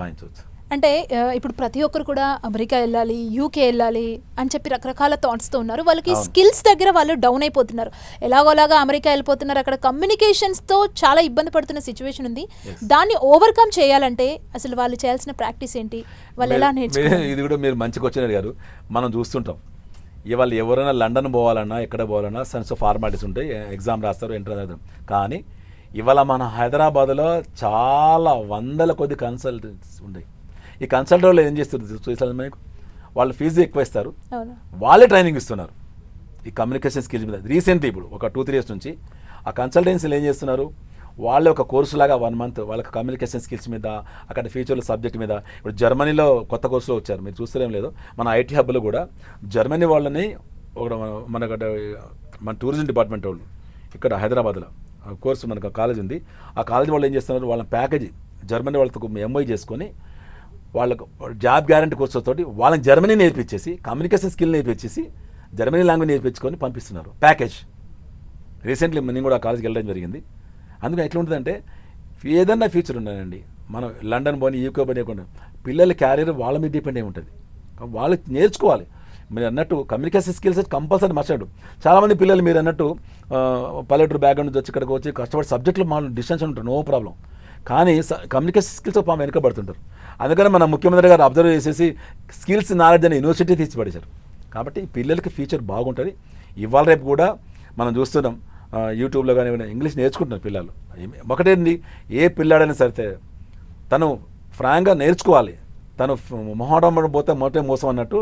వాయించవచ్చు. అంటే ఇప్పుడు ప్రతి ఒక్కరు కూడా అమెరికా వెళ్ళాలి, యూకే వెళ్ళాలి అని చెప్పి రకరకాల థాట్స్తో ఉన్నారు. వాళ్ళకి స్కిల్స్ దగ్గర వాళ్ళు డౌన్ అయిపోతున్నారు. ఎలాగోలాగా అమెరికా వెళ్ళిపోతున్నారు, అక్కడ కమ్యూనికేషన్స్తో చాలా ఇబ్బంది పడుతున్న సిచ్యువేషన్ ఉంది. దాన్ని ఓవర్కమ్ చేయాలంటే అసలు వాళ్ళు చేయాల్సిన ప్రాక్టీస్ ఏంటి, వాళ్ళు ఎలా నేర్చుకోవాలి? ఇది కూడా మీరు మంచి క్వశ్చన్ అడిగారు. మనం చూస్తుంటాం ఇవాళ ఎవరైనా లండన్ పోవాలన్నా, ఎక్కడ పోవాలన్నా సెన్స్ ఆఫ్ ఫార్మాలిటీస్ ఉంటాయి, ఎగ్జామ్ రాస్తారు, ఎంటర్ అవుతాం. కానీ ఇవాళ మన హైదరాబాద్లో చాలా 100 కొద్ది కన్సల్టెంట్స్ ఉన్నాయి. ఈ కన్సల్టెంట్లు ఏం చేస్తారు చూసారు మీకు? వాళ్ళు ఫీజు ఎక్కువ ఇస్తారు, వాళ్ళే ట్రైనింగ్ ఇస్తున్నారు ఈ కమ్యూనికేషన్ స్కిల్స్ మీద. రీసెంట్లీ ఇప్పుడు ఒక 2-3 years నుంచి ఆ కన్సల్టెన్సీలు ఏం చేస్తున్నారు, వాళ్ళే ఒక కోర్సు లాగా 1 month వాళ్ళకి కమ్యూనికేషన్ స్కిల్స్ మీద, అక్కడ ఫ్యూచర్లో సబ్జెక్ట్ మీద. ఇప్పుడు జర్మనీలో కొత్త కోర్సులో వచ్చారు, మీరు చూస్తారేం లేదు, మన ఐటీ హబ్లో కూడా జర్మనీ వాళ్ళని మన టూరిజం డిపార్ట్మెంట్ వాళ్ళు ఇక్కడ హైదరాబాద్లో కోర్సు మనకు కాలేజ్ ఉంది, ఆ కాలేజ్ వాళ్ళు ఏం చేస్తున్నారు, వాళ్ళ ప్యాకేజీ జర్మనీ వాళ్ళతో ఎంఐ చేసుకొని వాళ్ళకు జాబ్ గ్యారంటీ కోర్సు తోటి వాళ్ళని జర్మనీ నేర్పించేసి, కమ్యూనికేషన్ స్కిల్ నేర్పించేసి, జర్మనీ లాంగ్వేజ్ నేర్పించుకొని పంపిస్తున్నారు ప్యాకేజ్. రీసెంట్లీ నేను కూడా ఆ కాలేజ్కి వెళ్ళడం జరిగింది. అందుకని ఎట్లా ఉంటుందంటే ఏదన్నా ఫ్యూచర్ ఉన్నాయండి, మనం లండన్ పోనీ యూకే పోనీ పిల్లల క్యారియర్ వాళ్ళ మీద డిపెండ్ అయి ఉంటుంది. వాళ్ళు నేర్చుకోవాలి. మీరు అన్నట్టు కమ్యూనికేషన్ స్కిల్స్ కంపల్సరీ మర్చాడు. చాలామంది పిల్లలు మీరు అన్నట్టు పల్లెటూరు బ్యాక్గ్రౌండ్ నుంచి వచ్చి ఇక్కడికి వచ్చి కష్టపడి సబ్జెక్టులో మనం డిస్టెన్స్ ఉంటారు, నో ప్రాబ్లం. కానీ కమ్యూనికేషన్ స్కిల్స్ పాపం వెనకబడుతుంటారు. అందుకని మన ముఖ్యమంత్రి గారు అబ్జర్వ్ చేసేసి స్కిల్స్ నాలెడ్జ్ అనే యూనివర్సిటీ తీసిపడేశారు. కాబట్టి పిల్లలకి ఫ్యూచర్ బాగుంటుంది. ఇవాళ రేపు కూడా మనం చూస్తున్నాం యూట్యూబ్లో కానీ ఇంగ్లీష్ నేర్చుకుంటున్నారు పిల్లలు. ఒకటేంది, ఏ పిల్లాడైనా సరే తను ఫ్రాంక్గా నేర్చుకోవాలి. తను మొహడం పోతే మొదటే మోసం అన్నట్టు,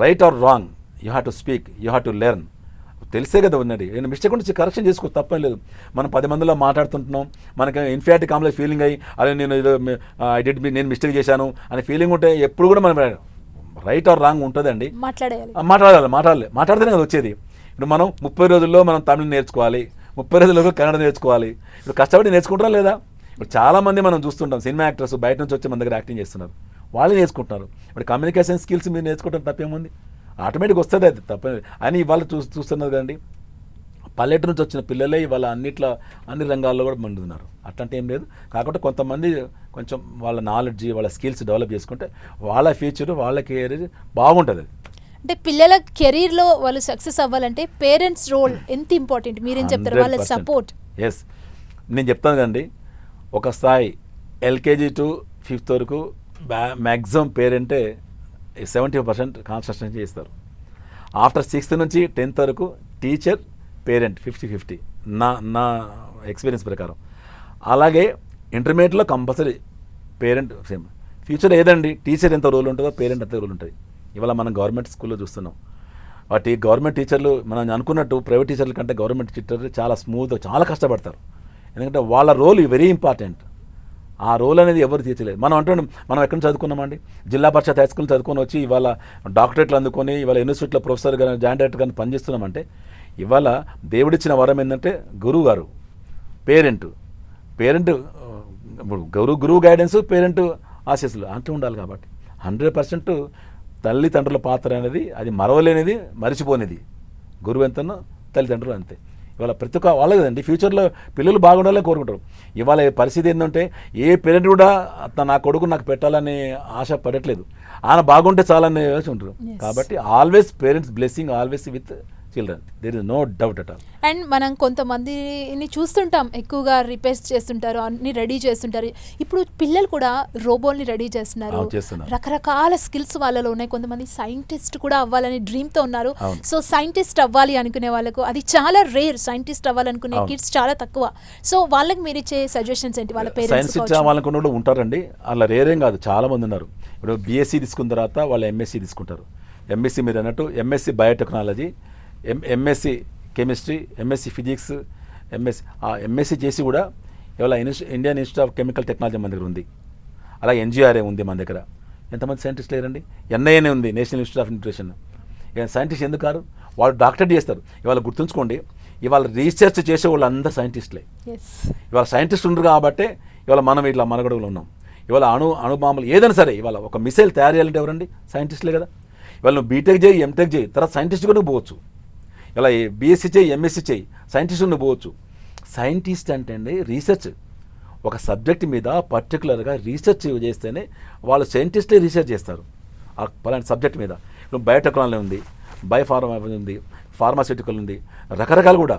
right are wrong you have to speak, you have to learn. తెలిసే కదా ఉన్నది. నేను మిస్టేక్ ఉంటే కరెక్షన్ చేసుకో, తప్పేం లేదు. మనం 10 మందిలో మాట్లాడుతుంటున్నాం, మనకి ఇన్ఫాక్ట్ కాంప్లెక్స్ ఫీలింగ్ అయ్యి అదే నేను ఏదో నేను మిస్టేక్ చేశాను అనే ఫీలింగ్ ఉంటే ఎప్పుడు కూడా మనం రైట్ ఆర్ రాంగ్ ఉంటుందండి. మాట్లాడితేనే కదా వచ్చేది. ఇప్పుడు మనం 30 రోజుల్లో మనం తమిళ్ నేర్చుకోవాలి, 30 రోజుల్లో కన్నడ నేర్చుకోవాలి. ఇప్పుడు కష్టపడి నేర్చుకుంటారా లేదా? ఇప్పుడు చాలామంది మనం చూస్తుంటాం సినిమా యాక్టర్స్ బయట నుంచి వచ్చి మన దగ్గర యాక్టింగ్ చేస్తున్నారు, వాళ్ళు నేర్చుకుంటున్నారు. ఇప్పుడు కమ్యూనికేషన్ స్కిల్స్ మీరు నేర్చుకుంటాం తప్పేముంది, ఆటోమేటిక్గా వస్తుంది, అది తప్ప అని ఇవాళ చూస్తున్నారు కదండి. పల్లెటూరు నుంచి వచ్చిన పిల్లలే ఇవాళ అన్ని రంగాల్లో కూడా మండుతున్నారు. అట్లాంటి ఏం లేదు. కాకపోతే కొంతమంది కొంచెం వాళ్ళ నాలెడ్జ్, వాళ్ళ స్కిల్స్ డెవలప్ చేసుకుంటే వాళ్ళ ఫ్యూచర్, వాళ్ళ కెరీర్ బాగుంటుంది. అంటే పిల్లల కెరీర్లో వాళ్ళు సక్సెస్ అవ్వాలంటే పేరెంట్స్ రోల్ ఎంత ఇంపార్టెంట్, మీరేం చెప్తారు? వాళ్ళ సపోర్ట్. ఎస్, నేను చెప్తాను కండి, ఒక స్థాయి ఎల్కేజీ టు 5th వరకు మ్యాక్సిమం పేరెంటే 70% కాన్సన్ట్రేషన్ చేస్తారు. ఆఫ్టర్ 6th నుంచి 10th వరకు టీచర్ పేరెంట్ 50-50 నా ఎక్స్పీరియన్స్ ప్రకారం. అలాగే ఇంటర్మీడియట్లో కంపల్సరీ పేరెంట్ సేమ్. ఫ్యూచర్ ఏదండి, టీచర్ ఎంత రోల్ ఉంటుందో పేరెంట్ అంత రోల్ ఉంటుంది. ఇవాళ మనం గవర్నమెంట్ స్కూల్లో చూస్తున్నాం, వాటి గవర్నమెంట్ టీచర్లు మనం అనుకున్నట్టు ప్రైవేట్ టీచర్ల కంటే గవర్నమెంట్ టీచర్లు చాలా స్మూత్గా చాలా కష్టపడతారు. ఎందుకంటే వాళ్ళ రోల్ వెరీ ఇంపార్టెంట్. ఆ రోల్ అనేది ఎవరు తీర్చలేదు. మనం అంటున్నాం, మనం ఎక్కడ చదువుకున్నామండి, జిల్లా పరిషత్ హై స్కూల్ చదువుకొని వచ్చి ఇవాళ డాక్టరేట్లు అందుకొని ఇవాళ యూనివర్సిటీలో ప్రొఫెసర్ కానీ జాయింట్ డైరెక్టర్ కానీ పనిచేస్తున్నామంటే ఇవాళ దేవుడిచ్చిన వరం ఏంటంటే గురువు గారు, పేరెంట్ గురువు గైడెన్స్, పేరెంట్ ఆశీస్సులు అంటూ ఉండాలి. కాబట్టి 100% తల్లిదండ్రుల పాత్ర అనేది అది మరవలేనిది, మరిచిపోనిది. గురువు ఎంతనో తల్లిదండ్రులు అంతే. ఇవాళ ప్రతి ఒక్క వాళ్ళే కదండి ఫ్యూచర్లో పిల్లలు బాగుండాలని కోరుకుంటారు. ఇవాళ పరిస్థితి ఏంటంటే ఏ పేరెంట్ కూడా నా కొడుకు నాకు పెట్టాలని ఆశ పడట్లేదు, ఆయన బాగుంటే చాలని ఉంటారు. కాబట్టి always parents blessing always with children, there is no doubt at all. And మనం కొంతమందిని చూస్తుంటాం ఎక్కువగా రిపేర్స్ చేస్తుంటారు, అన్ని రెడీ చేస్తుంటారు. ఇప్పుడు పిల్లలు కూడా రోబోల్ని రెడీ చేస్తున్నారు, రకరకాల స్కిల్స్ వాళ్ళలో ఉన్నాయి. కొంతమంది సైంటిస్ట్ కూడా అవ్వాలని డ్రీమ్తో ఉన్నారు. సో సైంటిస్ట్ అవ్వాలి అనుకునే వాళ్ళకు అది చాలా రేర్, సైంటిస్ట్ అవ్వాలనుకునే కిడ్స్ చాలా తక్కువ. సో వాళ్ళకి మీరు ఇచ్చే సజెషన్స్ ఏంటి? వాళ్ళ పేరెంట్స్ అవ్వాలనుకున్న వాళ్ళు ఉంటారండి, అలా రేరేం కాదు, చాలా మంది ఉన్నారు. ఇప్పుడు బీఎస్సీ తీసుకున్న తర్వాత వాళ్ళు ఎంఎస్సీ తీసుకుంటారు. ఎంఎస్సీ మీరు అన్నట్టు MSc biotechnology, MSc chemistry, MSc physics, MSc చేసి కూడా ఇవాళ Indian institute of chemical technology మన దగ్గర ఉంది. అలా ఎన్జిఆర్ఏ ఉంది మన దగ్గర. ఎంతమంది సైంటిస్టులు లేరండి? ఎన్ఐఏనే ఉంది, national institute of nutrition. Scientist ఎందుకు కాదు? వాళ్ళు డాక్టరేట్ చేస్తారు. ఇవాళ గుర్తుంచుకోండి, ఇవాళ రీసెర్చ్ చేసే వాళ్ళు అందరూ సైంటిస్టులే. ఇవాళ సైంటిస్ట్ ఉండరు కాబట్టి ఇవాళ మనం ఇట్లా మనగడలో ఉన్నాం. ఇవాళ అణుబాంబులు ఏదైనా సరే, ఇవాళ ఒక మిసైల్ తయారు చేయాలంటే ఎవరండి? సైంటిస్టులే కదా. ఇవాళ నువ్వు బీటెక్ చేయి, ఎంటెక్ చేయి, తర్వాత సైంటిస్ట్ కూడా పోవచ్చు. ఇలా బీఎస్సీ చేయి, ఎంఎస్సీ చేయి, సైంటిస్ట్ పోవచ్చు. సైంటిస్ట్ అంటే అండి రీసెర్చ్, ఒక సబ్జెక్ట్ మీద పర్టికులర్గా రీసెర్చ్ చేస్తేనే వాళ్ళు సైంటిస్టే రీసెర్చ్ చేస్తారు ఆ పలాంటి సబ్జెక్ట్ మీద. ఇప్పుడు బయోటెక్నాలజీ ఉంది, బయోఫార్మా ఉంది, ఫార్మాస్యూటికల్ ఉంది, రకరకాలు కూడా.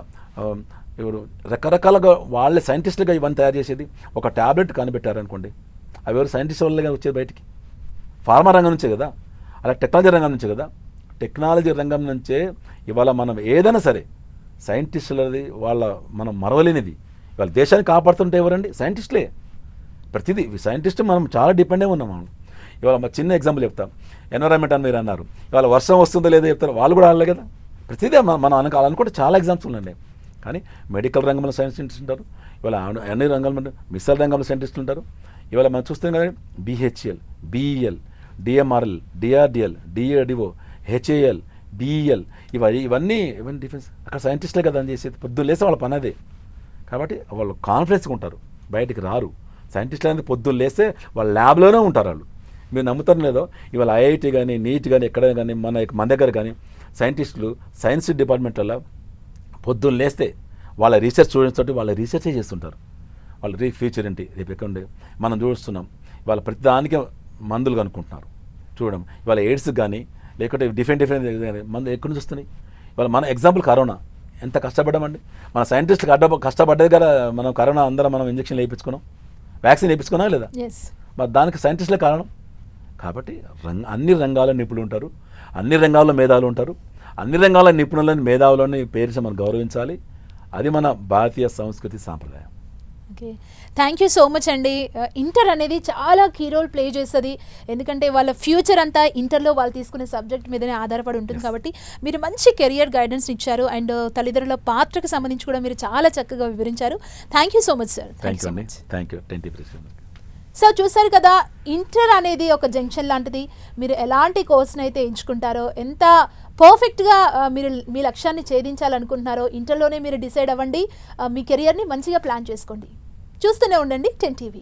ఇప్పుడు రకరకాలుగా వాళ్ళే సైంటిస్టులుగా ఇవన్నీ తయారు చేసేది. ఒక ట్యాబ్లెట్ కనిపెట్టారనుకోండి, అవి ఎవరు సైంటిస్ట్ వల్లగా వచ్చేది బయటికి? ఫార్మా రంగం నుంచే కదా, అలా టెక్నాలజీ రంగం నుంచే కదా. టెక్నాలజీ రంగం నుంచే ఇవాళ మనం ఏదైనా సరే సైంటిస్టులది మనం మరవలేనిది. ఇవాళ దేశాన్ని కాపాడుతుంటే ఎవరండి? సైంటిస్టులే. ప్రతిదీ సైంటిస్ట్ మనం చాలా డిపెండే ఉన్నాం. మనం ఇవాళ చిన్న ఎగ్జాంపుల్ చెప్తాం, ఎన్విరాన్మెంట్ అని మీరు అన్నారు. ఇవాళ వర్షం వస్తుందో లేదో చెప్తారు, వాళ్ళు కూడా అనలే కదా. ప్రతిదీ మనం అనుకుంటే చాలా ఎగ్జామ్స్ ఉన్నాయి. కానీ మెడికల్ రంగంలో సైంటిస్టులు ఉంటారు, ఇవాళ అన్ని రంగాల్లో మిసైల్ రంగంలో సైంటిస్టులు ఉంటారు. ఇవాళ మనం చూస్తాం కదా, బిహెచ్ఎల్, బిఈఎల్, డిఎంఆర్ఎల్, డిఆర్డిఎల్, డిఆర్డిఓ, హెచ్ఏఎల్, బిఈఎల్, ఇవన్నీ డిఫెన్స్ అక్కడ సైంటిస్టులే కదా అని చేసేది. పొద్దున్న లేస్తే వాళ్ళ పని అదే. కాబట్టి వాళ్ళు కాన్ఫిడెన్స్గా ఉంటారు, బయటికి రారు. సైంటిస్టులు అనేది పొద్దున్న లేస్తే వాళ్ళ ల్యాబ్లోనే ఉంటారు వాళ్ళు. మీరు నమ్ముతారు లేదో, ఇవాళ ఐఐటి కానీ, నీట్ కానీ, ఎక్కడైనా కానీ మన దగ్గర కానీ సైంటిస్టులు సైన్స్ డిపార్ట్మెంట్లలో పొద్దున్న లేస్తే వాళ్ళ రీసెర్చ్ స్టూడెంట్స్ తోటి వాళ్ళ రీసెర్చే చేస్తుంటారు. వాళ్ళ ఫ్యూచర్ ఏంటి రేపు ఎక్కడ మనం చూస్తున్నాం. ఇవాళ ప్రతిదానికి మందులు కనుక్కుంటున్నారు. చూడడం ఇవాళ ఎయిడ్స్ కానీ లేకుంటే డిఫరెంట్ మందు ఎక్కడి నుంచి వస్తున్నాయి. ఇవాళ మన ఎగ్జాంపుల్ కరోనా, ఎంత కష్టపడ్డామండి మన సైంటిస్టులు కష్టపడ్డది కదా. మనం కరోనా అందరం మనం ఇంజక్షన్ వేయించుకున్నాం, వ్యాక్సిన్ వేయించుకున్నాం లేదా? మరి దానికి సైంటిస్టులే కారణం. కాబట్టి అన్ని రంగాల నిపుణులు ఉంటారు, అన్ని రంగాల్లో మేధావులు ఉంటారు. అన్ని రంగాల నిపుణులని, మేధావులని పేరుసి మనం గౌరవించాలి. అది మన భారతీయ సంస్కృతి సాంప్రదాయం. Okay, thank you so much అండి. ఇంటర్ అనేది చాలా కీ రోల్ ప్లే చేస్తుంది, ఎందుకంటే వాళ్ళ ఫ్యూచర్ అంతా ఇంటర్లో వాళ్ళు తీసుకునే సబ్జెక్ట్ మీదనే ఆధారపడి ఉంటుంది. కాబట్టి మీరు మంచి కెరియర్ గైడెన్స్ ఇచ్చారు అండ్ తల్లిదండ్రుల పాత్రకు సంబంధించి కూడా మీరు చాలా చక్కగా వివరించారు. Thank you so much sir. Thank you అండి, థ్యాంక్ యూ. 10 సో చూసారు కదా, ఇంటర్ అనేది ఒక జంక్షన్ లాంటిది. మీరు ఎలాంటి కోర్స్ని అయితే ఎంచుకుంటారో, ఎంత పర్ఫెక్ట్గా మీరు మీ లక్ష్యాన్ని ఛేదించాలనుకుంటున్నారో ఇంటర్లోనే మీరు డిసైడ్ అవ్వండి. మీ కెరియర్ని మంచిగా ప్లాన్ చేసుకోండి. చూస్తూనే ఉండండి 10 TV.